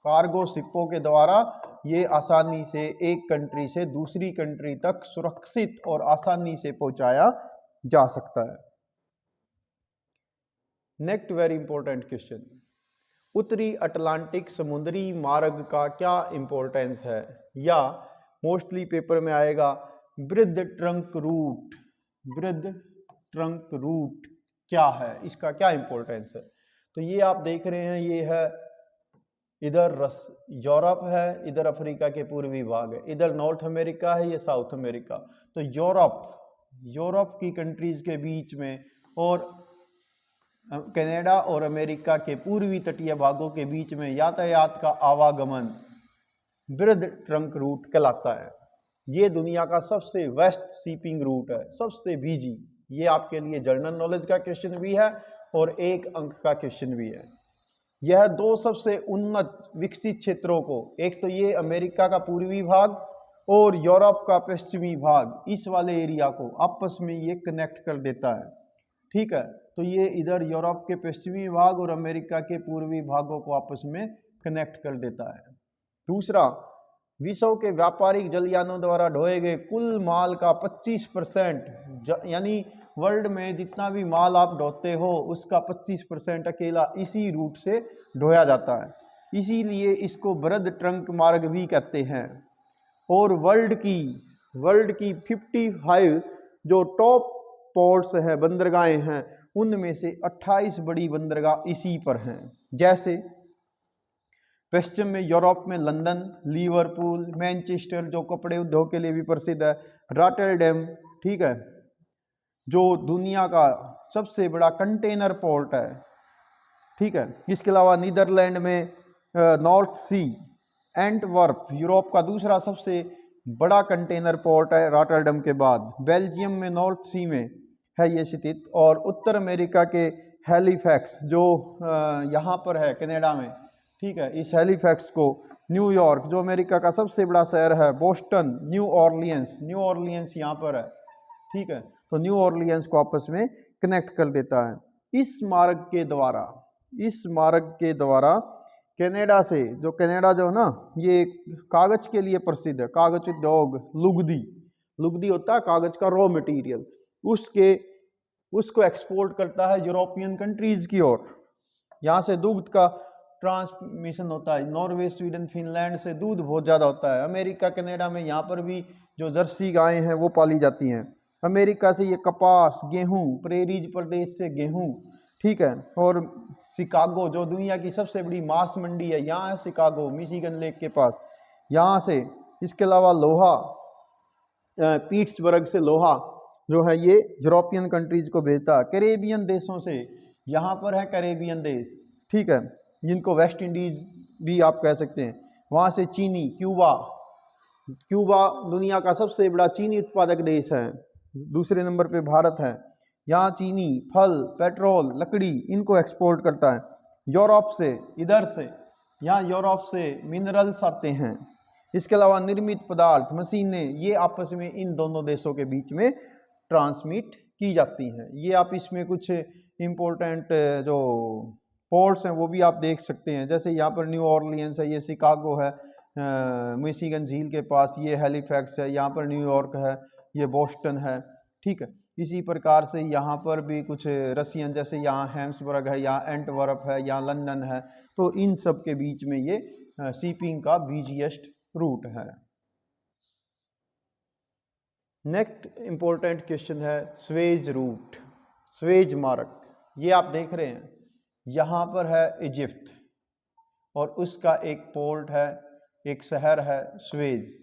कार्गो शिपों के द्वारा ये आसानी से एक कंट्री से दूसरी कंट्री तक सुरक्षित और आसानी से पहुंचाया जा सकता है। नेक्स्ट वेरी इंपॉर्टेंट क्वेश्चन, उत्तरी अटलांटिक समुद्री मार्ग का क्या इंपॉर्टेंस है, या मोस्टली पेपर में आएगा ब्रिज ट्रंक रूट क्या है, इसका क्या इंपॉर्टेंस है। तो ये आप देख रहे हैं, ये है इधर यूरोप है, इधर अफ्रीका के पूर्वी भाग है, इधर नॉर्थ अमेरिका है, ये साउथ अमेरिका। तो यूरोप की कंट्रीज के बीच में और कनाडा और अमेरिका के पूर्वी तटीय भागों के बीच में यातायात का आवागमन ब्रिज ट्रंक रूट कहलाता है। ये दुनिया का सबसे वेस्ट शिपिंग रूट है, सबसे बिजी। ये आपके लिए जनरल नॉलेज का क्वेश्चन भी है और 1 अंक का क्वेश्चन भी है। यह 2 सबसे उन्नत विकसित क्षेत्रों को, एक तो ये अमेरिका का पूर्वी भाग और यूरोप का पश्चिमी भाग, इस वाले एरिया को आपस में ये कनेक्ट कर देता है। ठीक है, तो ये इधर यूरोप के पश्चिमी भाग और अमेरिका के पूर्वी भागों को आपस में कनेक्ट कर देता है। दूसरा, विश्व के व्यापारिक जलयानों द्वारा ढोए गए कुल माल का 25%, यानी वर्ल्ड में जितना भी माल आप ढोते हो उसका 25% अकेला इसी रूट से ढोया जाता है। इसीलिए इसको ब्रिज ट्रंक मार्ग भी कहते हैं। और वर्ल्ड की 55 जो टॉप पोर्ट्स है, बंदरगाहें हैं, उनमें से 28 बड़ी बंदरगाह इसी पर हैं। जैसे पश्चिम में यूरोप में लंदन, लिवरपूल, मैनचेस्टर जो कपड़े उद्योग के लिए भी प्रसिद्ध है, रॉटरडैम, ठीक है, जो दुनिया का सबसे बड़ा कंटेनर पोर्ट है। ठीक है, इसके अलावा नीदरलैंड में नॉर्थ सी, एंटवर्प यूरोप का दूसरा सबसे बड़ा कंटेनर पोर्ट है रॉटरडैम के बाद। बेल्जियम में नॉर्थ सी में है ये स्थित, और उत्तर अमेरिका के हैलिफैक्स जो यहाँ पर है कनाडा में, ठीक है, इस हैलिफैक्स को न्यूयॉर्क जो अमेरिका का सबसे बड़ा शहर है, बोस्टन, न्यू ऑर्लियंस यहाँ पर है, ठीक है। तो न्यू ऑर्लियंस को आपस में कनेक्ट कर देता है। इस मार्ग के द्वारा कनाडा से, जो कनाडा जो है ना, ये कागज के लिए प्रसिद्ध है, कागज उद्योग, लुगदी होता है कागज का रॉ मटेरियल, उसको एक्सपोर्ट करता है यूरोपियन कंट्रीज की ओर। यहाँ से दूध का ट्रांसमिशन होता है, नॉर्वे, स्वीडन, फिनलैंड से दूध बहुत ज़्यादा होता है। अमेरिका, कनाडा में यहाँ पर भी जो जर्सी गायें हैं वो पाली जाती हैं। अमेरिका से ये कपास, गेहूँ, प्रेरीज प्रदेश से गेहूँ, ठीक है। और शिकागो जो दुनिया की सबसे बड़ी मांस मंडी है, यहाँ है शिकागो, मिशिगन लेक के पास, यहाँ से। इसके अलावा लोहा, पीट्सबर्ग से लोहा जो है ये यूरोपियन कंट्रीज को भेजता है। कैरेबियन देशों से, यहाँ पर है कैरेबियन देश, ठीक है, जिनको वेस्ट इंडीज भी आप कह सकते हैं। वहाँ से चीनी, क्यूबा दुनिया का सबसे बड़ा चीनी उत्पादक देश है, दूसरे नंबर पे भारत है। यहाँ चीनी, फल, पेट्रोल, लकड़ी इनको एक्सपोर्ट करता है। यूरोप से, इधर से, यहाँ यूरोप से मिनरल्स आते हैं। इसके अलावा निर्मित पदार्थ, मशीनें, ये आपस में इन दोनों देशों के बीच में ट्रांसमिट की जाती हैं। ये आप इसमें कुछ इम्पोर्टेंट जो पोर्ट्स हैं वो भी आप देख सकते हैं, जैसे यहाँ पर न्यू ऑर्लियंस है, ये शिकागो है, मिशिगन झील के पास, ये हैलिफैक्स है, यहाँ पर न्यूयॉर्क है, ये बोस्टन है, ठीक है। इसी प्रकार से यहाँ पर भी कुछ रसियन, जैसे यहाँ हैम्सबर्ग है, यहाँ एंटवर्प है, यहाँ लंदन है। तो इन सब के बीच में ये शिपिंग का बिजिएस्ट रूट है। नेक्स्ट इंपॉर्टेंट क्वेश्चन है स्वेज रूट, स्वेज मार्ग। ये आप देख रहे हैं, यहाँ पर है इजिप्ट और उसका एक पोर्ट है, एक शहर है स्वेज,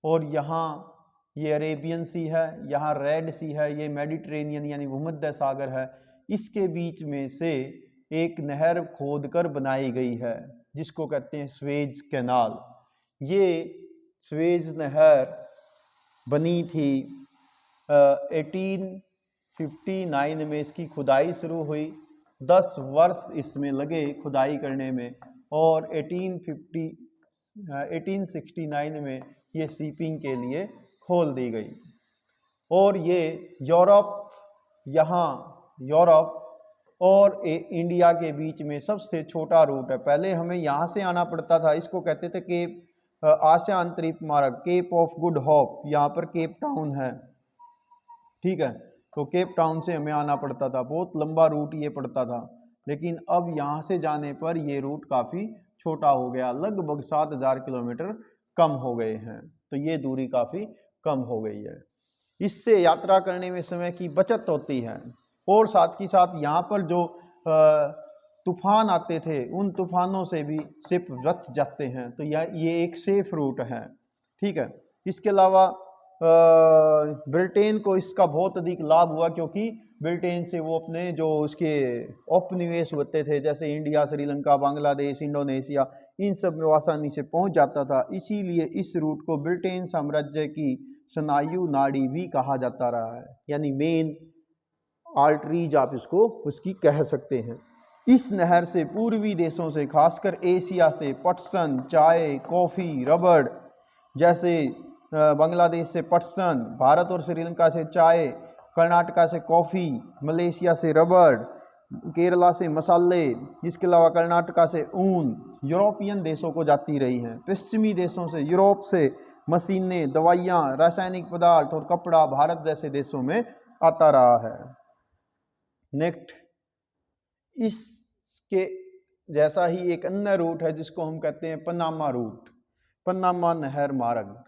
और यहाँ ये अरेबियन सी है, यहाँ रेड सी है, ये मेडिटेरेनियन यानी भूमध्य सागर है। इसके बीच में से एक नहर खोदकर बनाई गई है जिसको कहते हैं स्वेज कैनाल। ये स्वेज नहर बनी थी 1859 में, इसकी खुदाई शुरू हुई, 10 वर्ष इसमें लगे खुदाई करने में, और 1869 में ये शिपिंग के लिए खोल दी गई। और ये यूरोप और इंडिया के बीच में सबसे छोटा रूट है। पहले हमें यहाँ से आना पड़ता था, इसको कहते थे केप आसिया अंतरिक्ष मार्ग, केप ऑफ गुड होप, यहाँ पर केप टाउन है, ठीक है। तो केप टाउन से हमें आना पड़ता था, बहुत लंबा रूट ये पड़ता था, लेकिन अब यहाँ से जाने पर ये रूट काफ़ी छोटा हो गया, लगभग 7000 किलोमीटर कम हो गए हैं। तो ये दूरी काफ़ी कम हो गई है। इससे यात्रा करने में समय की बचत होती है, और साथ ही साथ यहाँ पर जो तूफान आते थे उन तूफानों से भी शिप बच जाते हैं। तो ये एक सेफ रूट है, ठीक है। इसके अलावा ब्रिटेन को इसका बहुत अधिक लाभ हुआ, क्योंकि ब्रिटेन से वो अपने जो उसके उपनिवेश होते थे, जैसे इंडिया, श्रीलंका, बांग्लादेश, इंडोनेशिया, इन सब में आसानी से पहुंच जाता था। इसीलिए इस रूट को ब्रिटेन साम्राज्य की स्नायु नाड़ी भी कहा जाता रहा है, यानी मेन आर्टरीज आप इसको उसकी कह सकते हैं। इस नहर से पूर्वी देशों से, खासकर एशिया से, पटसन, चाय, कॉफ़ी, रबड़, जैसे बांग्लादेश से पटसन, भारत और श्रीलंका से चाय, कर्नाटका से कॉफ़ी, मलेशिया से रबड़, केरला से मसाले, इसके अलावा कर्नाटका से ऊन यूरोपियन देशों को जाती रही हैं। पश्चिमी देशों से, यूरोप से मशीनें, दवाइयाँ, रासायनिक पदार्थ और कपड़ा भारत जैसे देशों में आता रहा है। नेक्स्ट, इसके जैसा ही एक अन्य रूट है जिसको हम कहते हैं पनामा रूट, पनामा नहर मार्ग।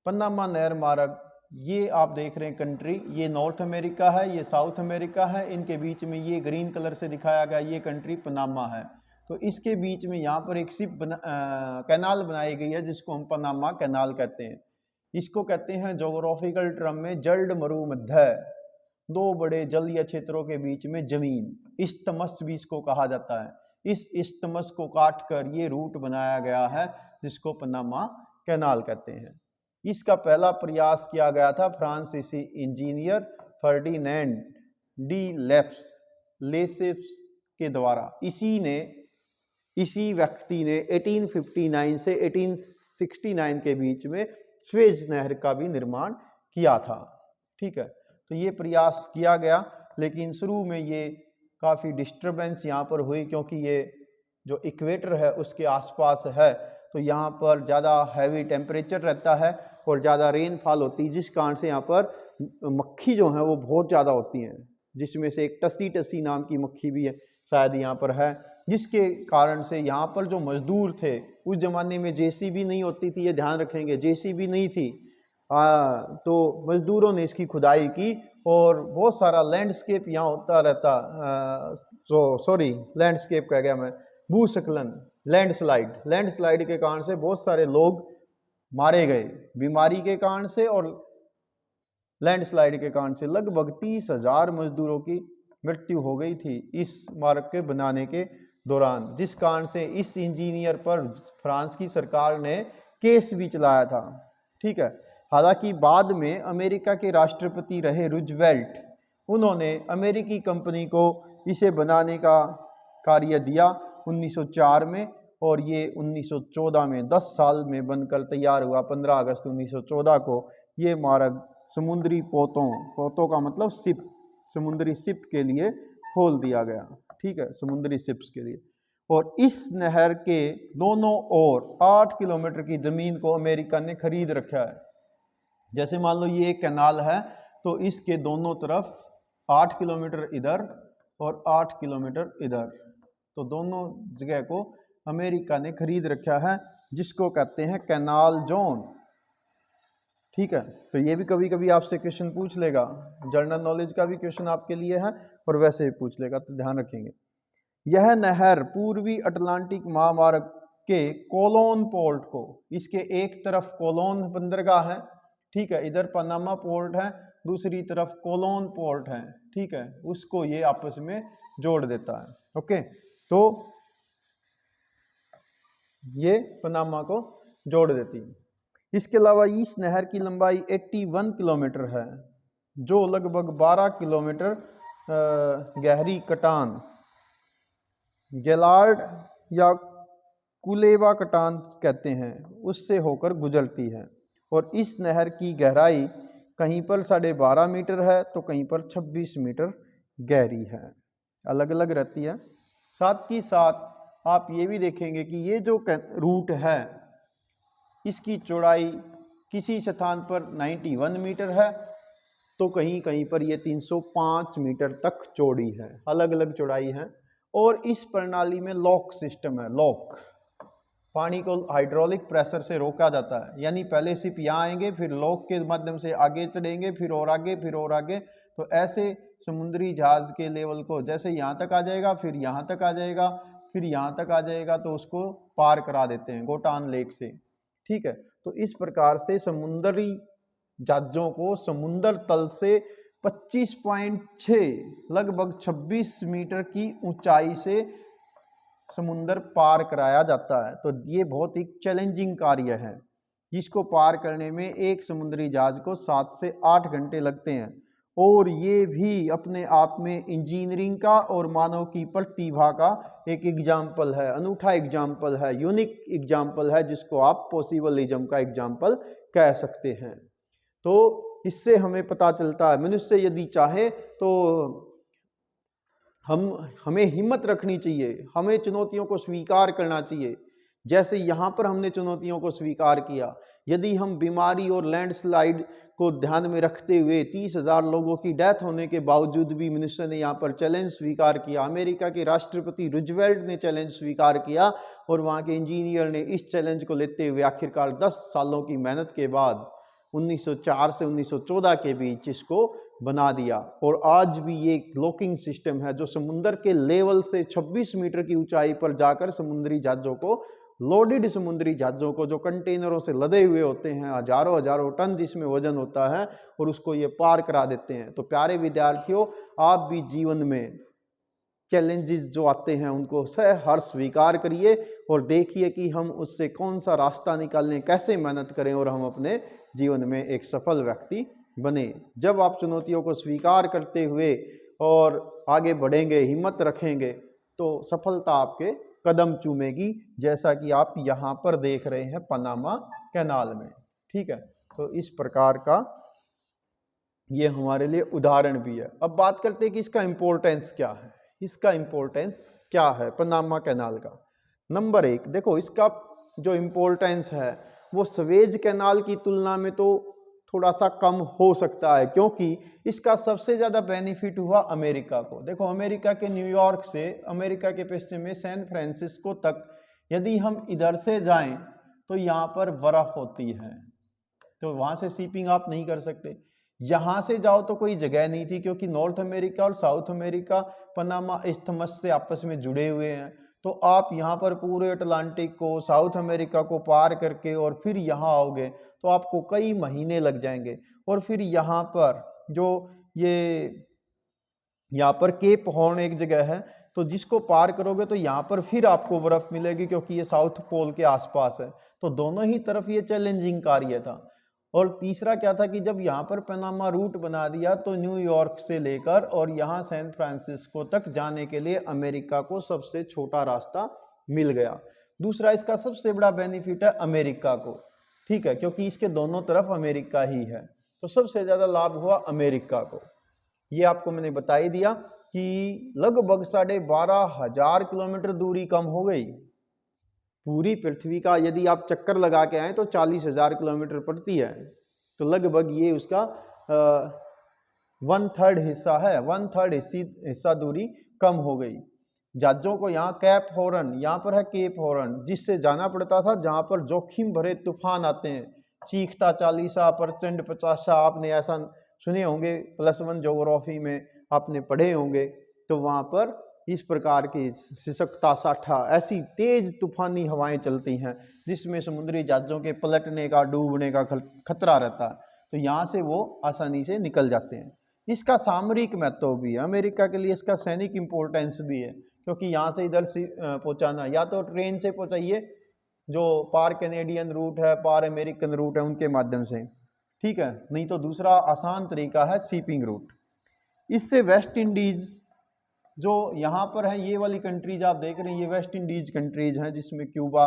पनामा नहर मार्ग, ये आप देख रहे हैं कंट्री, ये नॉर्थ अमेरिका है, ये साउथ अमेरिका है, इनके बीच में ये ग्रीन कलर से दिखाया गया ये कंट्री पनामा है। तो इसके बीच में यहाँ पर एक कैनाल बनाई गई है जिसको हम पनामा कैनाल कहते हैं। इसको कहते हैं जोग्राफिकल टर्म में जल्ड मरुमध्य, दो बड़े जलीय क्षेत्रों के बीच में जमीन, इस्तमस भी इसको कहा जाता है। इस इस्तमस को काट कर ये रूट बनाया गया है जिसको पनामा कैनाल कहते हैं। इसका पहला प्रयास किया गया था फ्रांसीसी इंजीनियर फर्डिनेंड डी लेसेप्स के द्वारा। इसी ने इसी व्यक्ति ने 1859 से 1869 के बीच में स्वेज नहर का भी निर्माण किया था। ठीक है, तो ये प्रयास किया गया, लेकिन शुरू में ये काफ़ी डिस्टरबेंस यहाँ पर हुई, क्योंकि ये जो इक्वेटर है उसके आसपास है, तो यहाँ पर ज़्यादा हैवी टेम्परेचर रहता है और ज़्यादा रेनफॉल होती है, जिस कारण से यहाँ पर मक्खी जो है वो बहुत ज़्यादा होती हैं, जिसमें से एक टसी टसी नाम की मक्खी भी है शायद यहाँ पर है, जिसके कारण से यहाँ पर जो मजदूर थे, उस ज़माने में जेसीबी नहीं होती थी, ये ध्यान रखेंगे, जेसीबी नहीं थी, तो मजदूरों ने इसकी खुदाई की और बहुत सारा लैंडस्केप यहाँ होता रहता, सॉरी लैंडस्केप कह गया मैं, भूस्खलन, लैंडस्लाइड के कारण से बहुत सारे लोग मारे गए, बीमारी के कारण से और लैंडस्लाइड के कारण से लगभग 30,000 मजदूरों की मृत्यु हो गई थी इस मार्ग के बनाने के दौरान, जिस कारण से इस इंजीनियर पर फ्रांस की सरकार ने केस भी चलाया था। ठीक है, हालांकि बाद में अमेरिका के राष्ट्रपति रहे रूजवेल्ट, उन्होंने अमेरिकी कंपनी को इसे बनाने का कार्य दिया 1904 में, और ये 1914 में 10 साल में बनकर तैयार हुआ। 15 अगस्त 1914 को ये मार्ग समुद्री पोतों का मतलब शिप, समुद्री शिप के लिए खोल दिया गया। ठीक है, समुद्री शिप्स के लिए। और इस नहर के दोनों ओर 8 किलोमीटर की ज़मीन को अमेरिका ने खरीद रखा है। जैसे मान लो ये एक कैनाल है, तो इसके दोनों तरफ 8 किलोमीटर इधर और 8 किलोमीटर इधर, तो दोनों जगह को अमेरिका ने खरीद रखा है, जिसको कहते हैं कैनाल जोन। ठीक है, तो ये भी कभी कभी आपसे क्वेश्चन पूछ लेगा, जनरल नॉलेज का भी क्वेश्चन आपके लिए है और वैसे भी पूछ लेगा, तो ध्यान रखेंगे। यह नहर पूर्वी अटलांटिक महामार्ग के कोलोन पोर्ट को, इसके एक तरफ कोलोन बंदरगाह है, ठीक है, इधर पनामा पोर्ट है, दूसरी तरफ कोलोन पोर्ट है, ठीक है, उसको ये आपस में जोड़ देता है। ओके, तो ये पनामा को जोड़ देती है। इसके अलावा इस नहर की लंबाई 81 किलोमीटर है, जो लगभग 12 किलोमीटर गहरी कटान, गेलार्ड या कुलेबा कटान कहते हैं, उससे होकर गुजरती है। और इस नहर की गहराई कहीं पर 12.5 मीटर है, तो कहीं पर 26 मीटर गहरी है, अलग अलग रहती है। साथ ही साथ आप ये भी देखेंगे कि ये जो रूट है, इसकी चौड़ाई किसी स्थान पर 91 मीटर है, तो कहीं कहीं पर ये 305 मीटर तक चौड़ी है, अलग अलग चौड़ाई है। और इस प्रणाली में लॉक सिस्टम है, लॉक, पानी को हाइड्रोलिक प्रेशर से रोका जाता है, यानी पहले सिर्फ यहाँ आएंगे, फिर लॉक के माध्यम से आगे चढ़ेंगे, फिर और आगे, फिर और आगे, तो ऐसे समुद्री जहाज के लेवल को जैसे यहाँ तक आ जाएगा, फिर यहाँ तक आ जाएगा, फिर यहाँ तक आ जाएगा, तो उसको पार करा देते हैं गोटान लेक से। ठीक है, तो इस प्रकार से समुद्री जहाजों को समुद्र तल से 25.6 लगभग 26 मीटर की ऊंचाई से समुद्र पार कराया जाता है। तो ये बहुत ही चैलेंजिंग कार्य है, जिसको पार करने में एक समुद्री जहाज को 7 से 8 घंटे लगते हैं। और ये भी अपने आप में इंजीनियरिंग का और मानव की प्रतिभा का एक एग्जाम्पल है, अनूठा एग्जाम्पल है, यूनिक एग्जाम्पल है, जिसको आप पॉसिबलिज्म का एग्जाम्पल कह सकते हैं। तो इससे हमें पता चलता है, मनुष्य यदि चाहे तो हमें हिम्मत रखनी चाहिए, हमें चुनौतियों को स्वीकार करना चाहिए। जैसे यहाँ पर हमने चुनौतियों को स्वीकार किया, यदि हम बीमारी और लैंडस्लाइड को ध्यान में रखते हुए 30,000 लोगों की डेथ होने के बावजूद भी मनुष्य ने यहाँ पर चैलेंज स्वीकार किया, अमेरिका के राष्ट्रपति रूजवेल्ट ने चैलेंज स्वीकार किया, और वहाँ के इंजीनियर ने इस चैलेंज को लेते हुए आखिरकार 10 सालों की मेहनत के बाद 1904 से 1914 के बीच इसको बना दिया। और आज भी ये लॉकिंग सिस्टम है, जो समुद्र के लेवल से 26 मीटर की ऊंचाई पर जाकर समुद्री जहाज़ों को, लोडेड समुद्री जहाज़ों को, जो कंटेनरों से लदे हुए होते हैं, हजारों हजारों टन जिसमें वजन होता है, और उसको ये पार करा देते हैं। तो प्यारे विद्यार्थियों, आप भी जीवन में चैलेंजेस जो आते हैं उनको हर स्वीकार करिए और देखिए कि हम उससे कौन सा रास्ता निकालने, कैसे मेहनत करें और हम अपने जीवन में एक सफल व्यक्ति बने। जब आप चुनौतियों को स्वीकार करते हुए और आगे बढ़ेंगे, हिम्मत रखेंगे, तो सफलता आपके कदम चूमेगी, जैसा कि आप यहाँ पर देख रहे हैं पनामा कैनाल में। ठीक है, तो इस प्रकार का ये हमारे लिए उदाहरण भी है। अब बात करते हैं कि इसका इम्पोर्टेंस क्या है। इसका इम्पोर्टेंस क्या है पनामा कैनाल का? नंबर एक, देखो इसका जो इम्पोर्टेंस है वो स्वेज कैनाल की तुलना में तो थोड़ा सा कम हो सकता है, क्योंकि इसका सबसे ज़्यादा बेनिफिट हुआ अमेरिका को। देखो अमेरिका के न्यूयॉर्क से अमेरिका के पश्चिम में सैन फ्रांसिस्को तक यदि हम इधर से जाएं तो यहाँ पर बर्फ़ होती है, तो वहाँ से शिपिंग आप नहीं कर सकते। यहाँ से जाओ तो कोई जगह नहीं थी, क्योंकि नॉर्थ अमेरिका और साउथ अमेरिका पनामा इस्थमस से आपस में जुड़े हुए हैं। तो आप यहाँ पर पूरे अटलांटिक को, साउथ अमेरिका को पार करके और फिर यहाँ आओगे तो आपको कई महीने लग जाएंगे। और फिर यहाँ पर जो यहाँ पर केप हॉर्न एक जगह है, तो जिसको पार करोगे तो यहाँ पर फिर आपको बर्फ मिलेगी, क्योंकि ये साउथ पोल के आसपास है। तो दोनों ही तरफ ये चैलेंजिंग कार्य था। और तीसरा क्या था कि जब यहाँ पर पनामा रूट बना दिया तो न्यूयॉर्क से लेकर और यहाँ सैन फ्रांसिस्को तक जाने के लिए अमेरिका को सबसे छोटा रास्ता मिल गया। दूसरा इसका सबसे बड़ा बेनिफिट है अमेरिका को, ठीक है, क्योंकि इसके दोनों तरफ अमेरिका ही है, तो सबसे ज़्यादा लाभ हुआ अमेरिका को। ये आपको मैंने बता ही दिया कि लगभग 12,500 किलोमीटर दूरी कम हो गई। पूरी पृथ्वी का यदि आप चक्कर लगा के आए तो 40,000 किलोमीटर पड़ती है, तो लगभग ये उसका 1/3 हिस्सा है, 1/3 हिस्सा दूरी कम हो गई। जहाज़ों को यहाँ कैप हॉर्न, यहाँ पर है केप हॉर्न, जिससे जाना पड़ता था जहाँ पर जोखिम भरे तूफान आते हैं, चीखता 40 प्रचंड 50, आपने ऐसा सुने होंगे, +1 ज्योग्राफी में आपने पढ़े होंगे। तो वहाँ पर इस प्रकार की सिसकता साठा ऐसी तेज तूफानी हवाएं चलती हैं जिसमें समुद्री जहाज़ों के पलटने का, डूबने का खतरा रहता है, तो यहाँ से वो आसानी से निकल जाते हैं। इसका सामरिक महत्व भी है अमेरिका के लिए, इसका सैनिक इम्पोर्टेंस भी है, क्योंकि यहाँ से इधर से पहुँचाना, या तो ट्रेन से पहुँचाइए जो पार कैनेडियन रूट है, पार अमेरिकन रूट है, उनके माध्यम से, ठीक है, नहीं तो दूसरा आसान तरीका है शिपिंग रूट। इससे वेस्ट इंडीज़ जो यहाँ पर है, ये वाली कंट्रीज आप देख रहे हैं, ये वेस्ट इंडीज कंट्रीज हैं जिसमें क्यूबा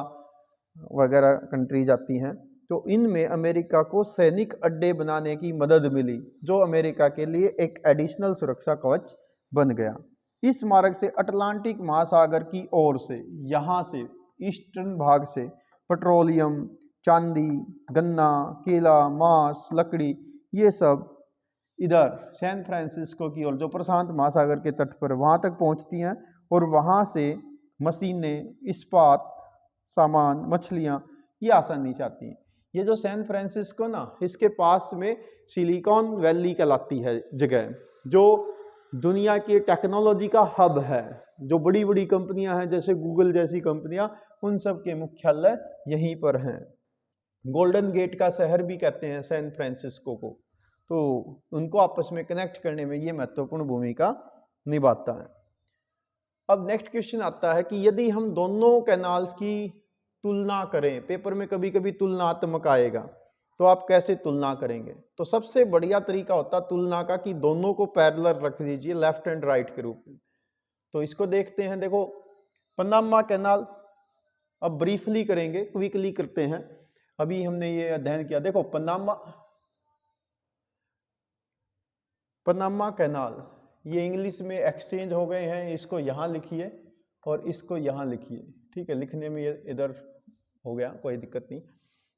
वगैरह कंट्रीज आती हैं, तो इनमें अमेरिका को सैनिक अड्डे बनाने की मदद मिली, जो अमेरिका के लिए एक एडिशनल सुरक्षा कवच बन गया। इस मार्ग से अटलांटिक महासागर की ओर से, यहाँ से ईस्टर्न भाग से पेट्रोलियम, चांदी, गन्ना, केला, मांस, लकड़ी, ये सब इधर सैन फ्रांसिस्को की ओर, जो प्रशांत महासागर के तट पर, वहाँ तक पहुँचती हैं, और वहाँ से मशीनें, इस्पात सामान, मछलियाँ, ये आसानी से आती हैं। ये जो सैन फ्रांसिस्को ना, इसके पास में सिलिकॉन वैली कहलाती है जगह, जो दुनिया की टेक्नोलॉजी का हब है। जो बड़ी बड़ी कंपनियां हैं जैसे गूगल जैसी कंपनियां, उन सब के मुख्यालय यहीं पर हैं। गोल्डन गेट का शहर भी कहते हैं सैन फ्रांसिस्को को, तो उनको आपस में कनेक्ट करने में ये महत्वपूर्ण भूमिका निभाता है। अब नेक्स्ट क्वेश्चन आता है कि यदि हम दोनों कैनाल्स की तुलना करें, पेपर में कभी कभी तुलनात्मक आएगा, तो आप कैसे तुलना करेंगे? तो सबसे बढ़िया तरीका होता है तुलना का कि दोनों को पैरेलल रख दीजिए, लेफ्ट एंड राइट के रूप में। तो इसको देखते हैं। देखो पनामा कैनाल, अब ब्रीफली करेंगे, क्विकली करते हैं, अभी हमने ये अध्ययन किया। देखो पनामा कैनाल, ये इंग्लिश में एक्सचेंज हो गए हैं, इसको यहाँ लिखिए और इसको यहाँ लिखिए, ठीक है, लिखने में ये इधर हो गया, कोई दिक्कत नहीं।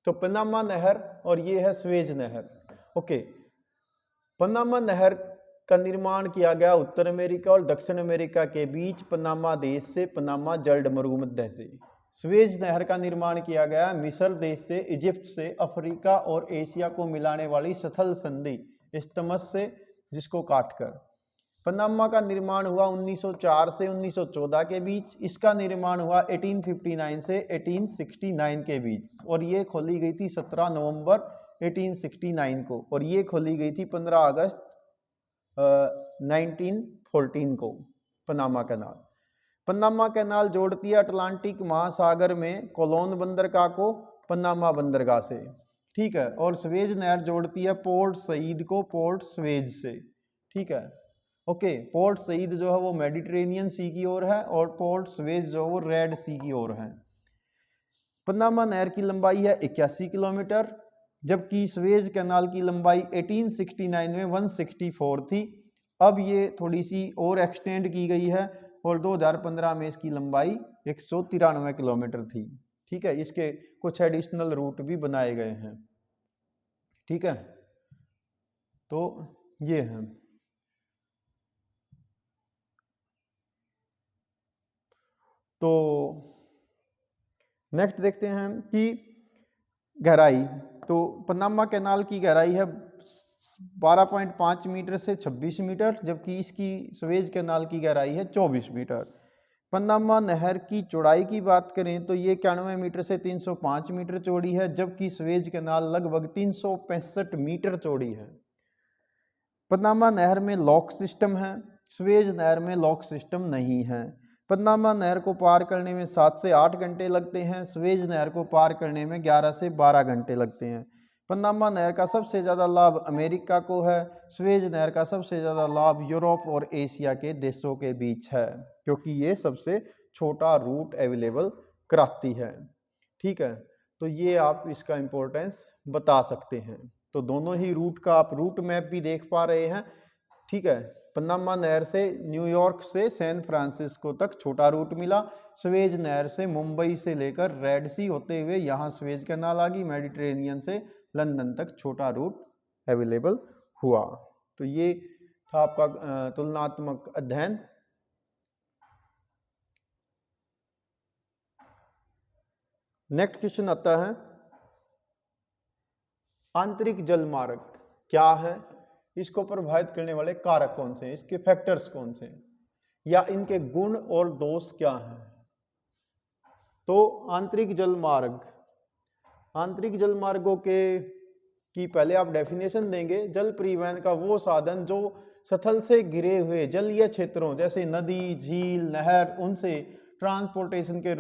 तो पनामा नहर और ये है स्वेज नहर। ओके, पनामा नहर का निर्माण किया गया उत्तर अमेरिका और दक्षिण अमेरिका के बीच पनामा देश से, पनामा जल्द मरुमध्य से। स्वेज नहर का निर्माण किया गया मिस्र देश से, इजिप्ट से, अफ्रीका और एशिया को मिलाने वाली स्थल संधि इस्थमस से, जिसको काटकर। पनामा का निर्माण हुआ 1904 से 1914 के बीच। इसका निर्माण हुआ 1859 से 1869 के बीच, और ये खोली गई थी 17 नवंबर 1869 को, और ये खोली गई थी 15 अगस्त 1914 को। पनामा कैनाल, पनामा कैनाल जोड़ती है अटलांटिक महासागर में कोलोन बंदरगाह को पनामा बंदरगाह से, ठीक है, और स्वेज नहर जोड़ती है पोर्ट सईद को पोर्ट स्वेज से, ठीक है। ओके, पोर्ट सईद जो है वो मेडिटेरेनियन सी की ओर है और पोर्ट सुएज जो है वो रेड सी की ओर है। पनामा नहर की लंबाई है 81 किलोमीटर, जबकि सुएज कैनाल की लंबाई 1869 में 164 थी। अब ये थोड़ी सी और एक्सटेंड की गई है और 2015 में इसकी लंबाई 193 किलोमीटर थी। ठीक है, इसके कुछ एडिशनल रूट भी बनाए गए हैं। ठीक है, तो ये है। तो नेक्स्ट देखते हैं कि गहराई। तो पनामा कैनाल की गहराई है 12.5 मीटर से 26 मीटर, जबकि इसकी सुएज कैनाल की गहराई है 24 मीटर। पनामा नहर की चौड़ाई की बात करें तो ये 91 मीटर से 305 मीटर चौड़ी है, जबकि सुएज कैनाल लगभग 365 मीटर चौड़ी है। पनामा नहर में लॉक सिस्टम है, सुएज नहर में लॉक सिस्टम नहीं है। पनामा नहर को पार करने में 7 से 8 घंटे लगते हैं, सुएज नहर को पार करने में 11 से 12 घंटे लगते हैं। पनामा नहर का सबसे ज़्यादा लाभ अमेरिका को है, सुएज नहर का सबसे ज़्यादा लाभ यूरोप और एशिया के देशों के बीच है, क्योंकि ये सबसे छोटा रूट अवेलेबल कराती है। ठीक है, तो ये आप इसका इम्पोर्टेंस बता सकते हैं। तो दोनों ही रूट का आप रूट मैप भी देख पा रहे हैं। ठीक है, पनामा नहर से न्यूयॉर्क से सैन फ्रांसिस्को तक छोटा रूट मिला, सुएज नहर से मुंबई से लेकर रेड सी होते हुए यहाँ सुएज कैनाल आ गई, मेडिटेरेनियन से लंदन तक छोटा रूट अवेलेबल हुआ। तो ये था आपका तुलनात्मक अध्ययन। नेक्स्ट क्वेश्चन आता है, आंतरिक जल मार्ग क्या है, इसको प्रभावित करने वाले कारक कौन से हैं, इसके फैक्टर्स कौन से हैं, या इनके गुण और दोष क्या हैं। तो आंतरिक जल मार्ग, आंतरिक जल मार्गों के की पहले आप डेफिनेशन देंगे। जल परिवहन का वो साधन जो स्थल से घिरे हुए जलीय क्षेत्रों जैसे नदी, झील, नहर, उनसे ट्रांसपोर्टेशन के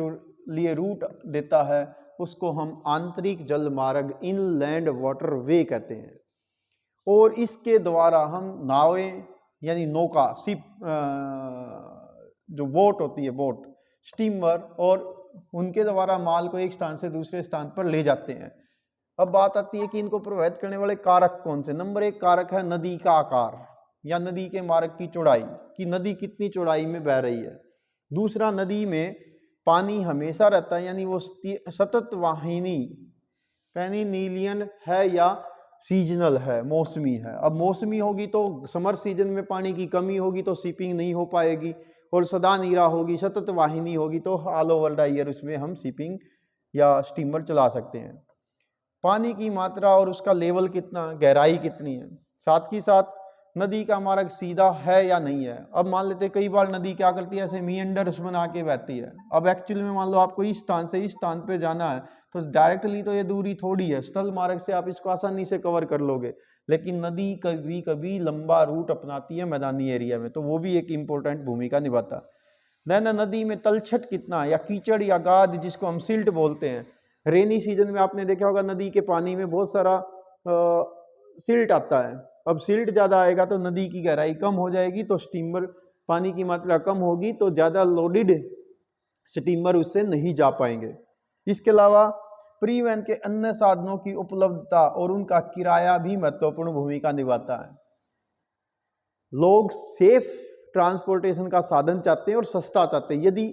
लिए रूट देता है, उसको हम आंतरिक जल मार्ग, इनलैंड वाटर वे कहते हैं। और इसके द्वारा हम नावें यानी नौका, शिप, जो बोट होती है, बोट, स्टीमर, और उनके द्वारा माल को एक स्थान से दूसरे स्थान पर ले जाते हैं। अब बात आती है कि इनको प्रभावित करने वाले कारक कौन से। नंबर 1 कारक है नदी का आकार या नदी के मार्ग की चौड़ाई, कि नदी कितनी चौड़ाई में बह रही है। दूसरा, नदी में पानी हमेशा रहता है, यानी वो सतत वाहिनी पेनिनीलियन है या सीजनल है, मौसमी है। अब मौसमी होगी तो समर सीजन में पानी की कमी होगी तो शिपिंग नहीं हो पाएगी, और सदा नीरा होगी, सतत वाहिनी होगी तो ऑल ओवर द ईयर उसमें हम शिपिंग या स्टीमर चला सकते हैं। पानी की मात्रा और उसका लेवल कितना, गहराई कितनी है, साथ ही साथ नदी का मार्ग सीधा है या नहीं है। अब मान लेते कई बार नदी क्या करती है, ऐसे मीएंडर्स बना के बहती है। अब एक्चुअली में मान लो आपको इस स्थान से इस स्थान पे जाना है, तो डायरेक्टली तो ये दूरी थोड़ी है, स्थल मार्ग से आप इसको आसानी से कवर कर लोगे, लेकिन नदी कभी कभी लंबा रूट अपनाती है मैदानी एरिया में, तो वो भी एक इंपॉर्टेंट भूमिका निभाता। देन नदी में तलछट कितना, या कीचड़ या गाद जिसको हम सिल्ट बोलते हैं। रेनी सीजन में आपने देखा होगा नदी के पानी में बहुत सारा सिल्ट आता है। अब सिल्ट ज़्यादा आएगा तो नदी की गहराई कम हो जाएगी, तो स्टीमर, पानी की मात्रा कम होगी तो ज़्यादा लोडेड स्टीमर उससे नहीं जा पाएंगे। इसके अलावा परिवहन के अन्य साधनों की उपलब्धता और उनका किराया भी महत्वपूर्ण भूमिका निभाता है। लोग सेफ ट्रांसपोर्टेशन का साधन चाहते हैं और सस्ता चाहते हैं। यदि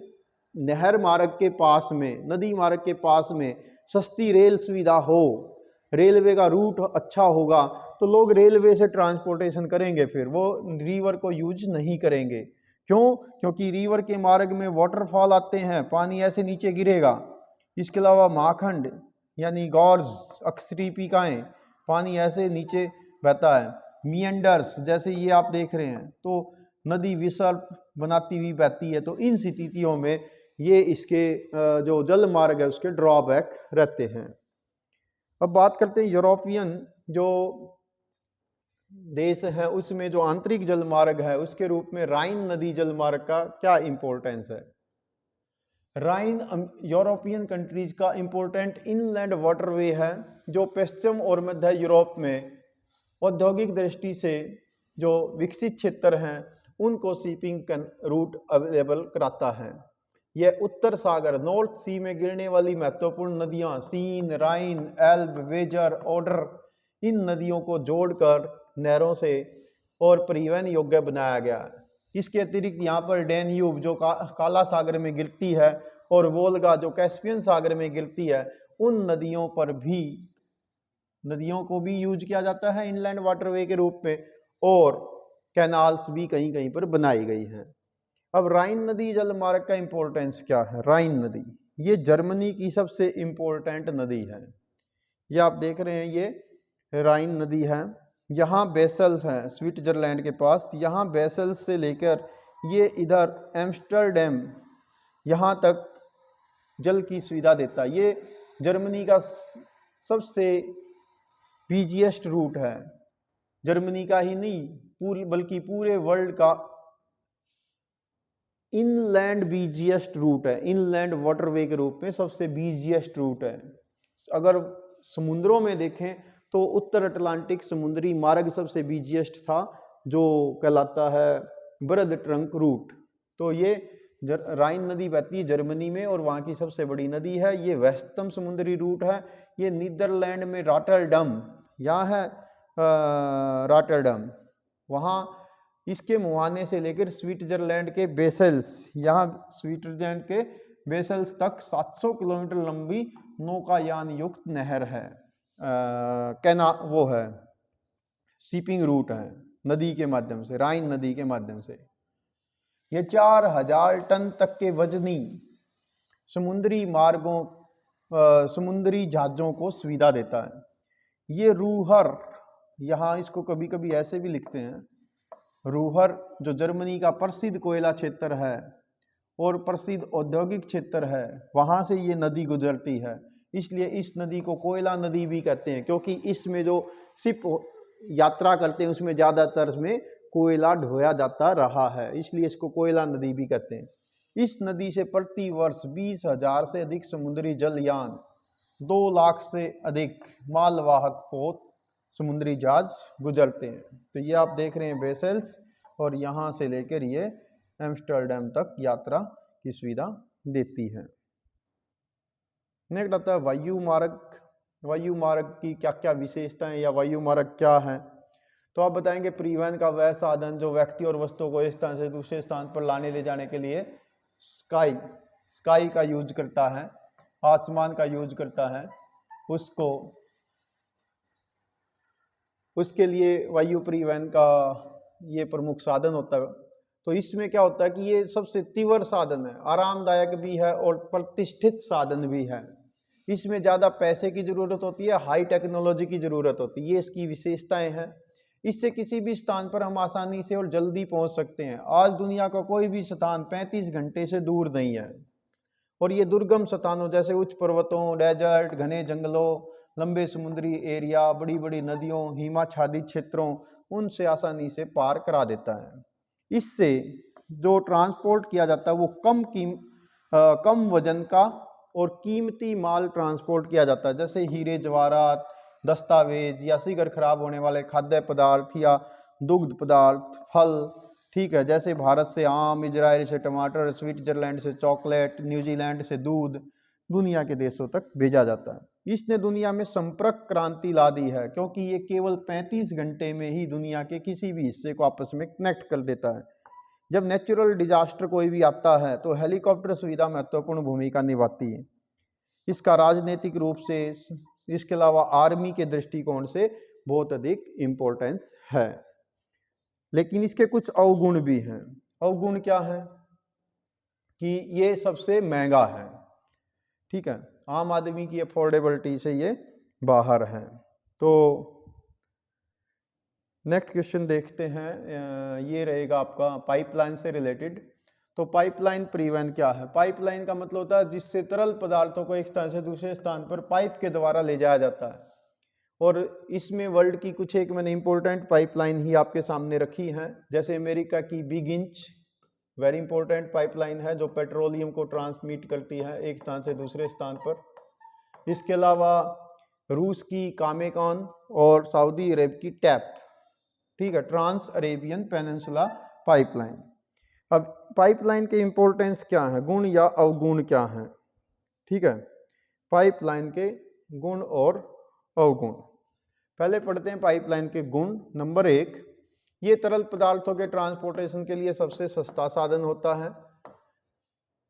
नहर मार्ग के पास में, नदी मार्ग के पास में सस्ती रेल सुविधा हो, रेलवे का रूट अच्छा होगा, तो लोग रेलवे से ट्रांसपोर्टेशन करेंगे, फिर वो रिवर को यूज नहीं करेंगे। क्यों? क्योंकि रिवर के मार्ग में वाटरफॉल आते हैं, पानी ऐसे नीचे गिरेगा। इसके अलावा महाखंड यानी गॉर्ज, अक्षरीपिकाएँ, पानी ऐसे नीचे बहता है। मियंडर्स जैसे ये आप देख रहे हैं, तो नदी विसर्प बनाती हुई बहती है। तो इन स्थितियों में ये इसके जो जल मार्ग है उसके ड्रॉबैक रहते हैं। अब बात करते हैं यूरोपियन जो देश है उसमें जो आंतरिक जल मार्ग है उसके रूप में राइन नदी जल मार्ग का क्या इंपॉर्टेंस है। राइन यूरोपियन कंट्रीज का इंपॉर्टेंट इनलैंड वाटरवे है, जो पश्चिम और मध्य यूरोप में औद्योगिक दृष्टि से जो विकसित क्षेत्र हैं उनको शिपिंग रूट अवेलेबल कराता है। यह उत्तर सागर नॉर्थ सी में गिरने वाली महत्वपूर्ण नदियां सीन, राइन, एल्ब, वेजर, ओडर, इन नदियों को जोड़कर नहरों से और परिवहन योग्य बनाया गया है। इसके अतिरिक्त यहाँ पर डैन्यूब जो काला सागर में गिरती है और वोल्गा जो कैस्पियन सागर में गिरती है, उन नदियों को भी यूज किया जाता है इनलैंड वाटरवे के रूप में, और कैनाल्स भी कहीं कहीं पर बनाई गई हैं। अब राइन नदी जल मार्ग का इंपॉर्टेंस क्या है? राइन नदी ये जर्मनी की सबसे इंपॉर्टेंट नदी है। ये आप देख रहे हैं, ये राइन नदी है। यहाँ बेसल्स हैं स्विट्जरलैंड के पास, यहाँ बेसल्स से लेकर ये इधर एम्स्टर्डम यहाँ तक जल की सुविधा देता है। ये जर्मनी का सबसे बिजिएस्ट रूट है, जर्मनी का ही नहीं बल्कि पूरे वर्ल्ड का इनलैंड बिजिएस्ट रूट है, इनलैंड वाटरवे के रूप में सबसे बिजिएस्ट रूट है। अगर समुद्रों में देखें तो उत्तर अटलांटिक समुद्री मार्ग सबसे बिजिएस्ट था, जो कहलाता है ब्रड ट्रंक रूट। तो ये राइन नदी बहती है जर्मनी में और वहाँ की सबसे बड़ी नदी है। ये वेस्टर्न समुद्री रूट है। ये नीदरलैंड में रॉटरडम, यहाँ है रॉटरडम, वहाँ इसके मुहाने से लेकर स्विट्जरलैंड के बेसल्स, यहाँ स्विट्जरलैंड के बेसल्स तक 700 किलोमीटर लंबी नौकायान युक्त नहर है। वो है शिपिंग रूट है नदी के माध्यम से, राइन नदी के माध्यम से। ये 4000 टन तक के वजनी समुद्री मार्गों समुद्री जहाजों को सुविधा देता है। ये रूहर, यहाँ इसको कभी कभी ऐसे भी लिखते हैं, रूहर जो जर्मनी का प्रसिद्ध कोयला क्षेत्र है और प्रसिद्ध औद्योगिक क्षेत्र है, वहाँ से ये नदी गुजरती है। इसलिए इस नदी को कोयला नदी भी कहते हैं, क्योंकि इसमें जो शिप यात्रा करते हैं उसमें ज़्यादातर में कोयला ढोया जाता रहा है, इसलिए इसको कोयला नदी भी कहते हैं। इस नदी से प्रति वर्ष 20,000 से अधिक समुद्री जलयान, 2 लाख से अधिक मालवाहक पोत समुद्री जहाज गुजरते हैं। तो ये आप देख रहे हैं बेसल्स, और यहाँ से लेकर ये एम्स्टर्डम तक यात्रा की सुविधा देती है। नेक्स्ट आता है वायु मार्ग। वायु मार्ग की क्या क्या विशेषताएं या वायु मार्ग क्या है? तो आप बताएंगे परिवहन का वह साधन जो व्यक्ति और वस्तुओं को एक स्थान से दूसरे स्थान पर लाने ले जाने के लिए स्काई का यूज करता है, आसमान का यूज करता है, उसके लिए वायु परिवहन का ये प्रमुख साधन होता है। तो इसमें क्या होता है कि ये सबसे तीव्र साधन है, आरामदायक भी है और प्रतिष्ठित साधन भी है। इसमें ज़्यादा पैसे की ज़रूरत होती है, हाई टेक्नोलॉजी की ज़रूरत होती है, ये इसकी विशेषताएं हैं। इससे किसी भी स्थान पर हम आसानी से और जल्दी पहुंच सकते हैं। आज दुनिया का कोई भी स्थान 35 घंटे से दूर नहीं है, और ये दुर्गम स्थानों जैसे उच्च पर्वतों, डेजर्ट, घने जंगलों, लंबे समुद्री एरिया, बड़ी बड़ी नदियों, हिमाच्छादित क्षेत्रों, उनसे आसानी से पार करा देता है। इससे जो ट्रांसपोर्ट किया जाता है वो कम वजन का और कीमती माल ट्रांसपोर्ट किया जाता है, जैसे हीरे जवाहरात, दस्तावेज या शीघ्र खराब होने वाले खाद्य पदार्थ या दुग्ध पदार्थ, फल, ठीक है, जैसे भारत से आम, इजराइल से टमाटर, स्विट्जरलैंड से चॉकलेट, न्यूजीलैंड से दूध दुनिया के देशों तक भेजा जाता है। इसने दुनिया में संपर्क क्रांति ला दी है, क्योंकि ये केवल 35 घंटे में ही दुनिया के किसी भी हिस्से को आपस में कनेक्ट कर देता है। जब नेचुरल डिजास्टर कोई भी आता है तो हेलीकॉप्टर सुविधा महत्वपूर्ण भूमिका निभाती है। इसका राजनीतिक रूप से, इसके अलावा आर्मी के दृष्टिकोण से बहुत अधिक इम्पोर्टेंस है। लेकिन इसके कुछ अवगुण भी हैं। अवगुण क्या है कि ये सबसे महंगा है, ठीक है, आम आदमी की अफोर्डेबिलिटी से ये बाहर है। तो नेक्स्ट क्वेश्चन देखते हैं, ये रहेगा आपका पाइपलाइन से रिलेटेड। तो पाइपलाइन परिवहन क्या है? पाइपलाइन का मतलब होता है जिससे तरल पदार्थों को एक स्थान से दूसरे स्थान पर पाइप के द्वारा ले जाया जाता है। और इसमें वर्ल्ड की कुछ एक मैंने इंपॉर्टेंट पाइपलाइन ही आपके सामने रखी हैं, जैसे अमेरिका की big inch very important pipeline है जो पेट्रोलियम को ट्रांसमिट करती है एक स्थान से दूसरे स्थान पर। इसके अलावा रूस की कामेकॉन और सऊदी अरब की टैप, ठीक है, ट्रांस अरेबियन पेनिनसुला पाइपलाइन। अब पाइपलाइन के इंपॉर्टेंस क्या है, गुण या अवगुण क्या है, ठीक है, पाइपलाइन के गुण और अवगुण। पहले पढ़ते हैं पाइपलाइन के गुण। नंबर 1, ये तरल पदार्थों के ट्रांसपोर्टेशन के लिए सबसे सस्ता साधन होता है।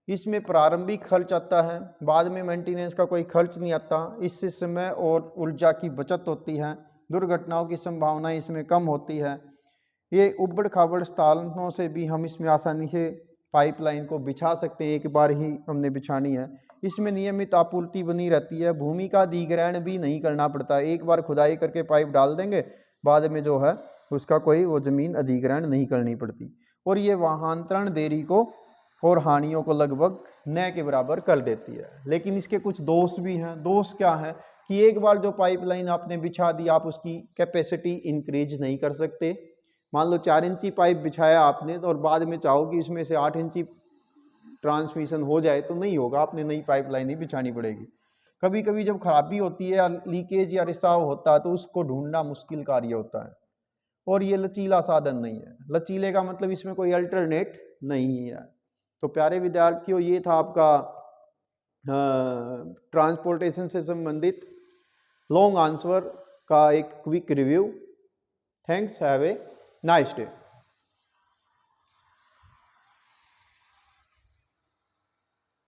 इसमें प्रारंभिक खर्च आता है, बाद में मेंटेनेंस का कोई खर्च नहीं आता। इससे समय और ऊर्जा की बचत होती है, दुर्घटनाओं की संभावना इसमें कम होती है। ये उबड़ खाबड़ स्थानों से भी हम इसमें आसानी से पाइपलाइन को बिछा सकते हैं, एक बार ही हमने बिछानी है। इसमें नियमित आपूर्ति बनी रहती है, भूमि का अधिग्रहण भी नहीं करना पड़ता, एक बार खुदाई करके पाइप डाल देंगे, बाद में जो है उसका कोई वो जमीन अधिग्रहण नहीं करनी पड़ती। और ये वाहनांतरण देरी को और हानियों को लगभग न के बराबर कर देती है। लेकिन इसके कुछ दोष भी हैं। दोष क्या है कि एक बार जो पाइपलाइन आपने बिछा दी, आप उसकी कैपेसिटी इंक्रीज नहीं कर सकते। मान लो 4 इंची पाइप बिछाया आपने, तो और बाद में चाहो कि इसमें से 8 इंची ट्रांसमिशन हो जाए, तो नहीं होगा, आपने नई पाइपलाइन ही बिछानी पड़ेगी। कभी कभी जब खराबी होती है या लीकेज या रिसाव होता है, तो उसको ढूंढना मुश्किल कार्य होता है। और ये लचीला साधन नहीं है। लचीले का मतलब इसमें कोई अल्टरनेट नहीं है। तो प्यारे विद्यार्थियों, ये था आपका ट्रांसपोर्टेशन से संबंधित लॉन्ग आंसर का एक quick review. Thanks, have a nice day.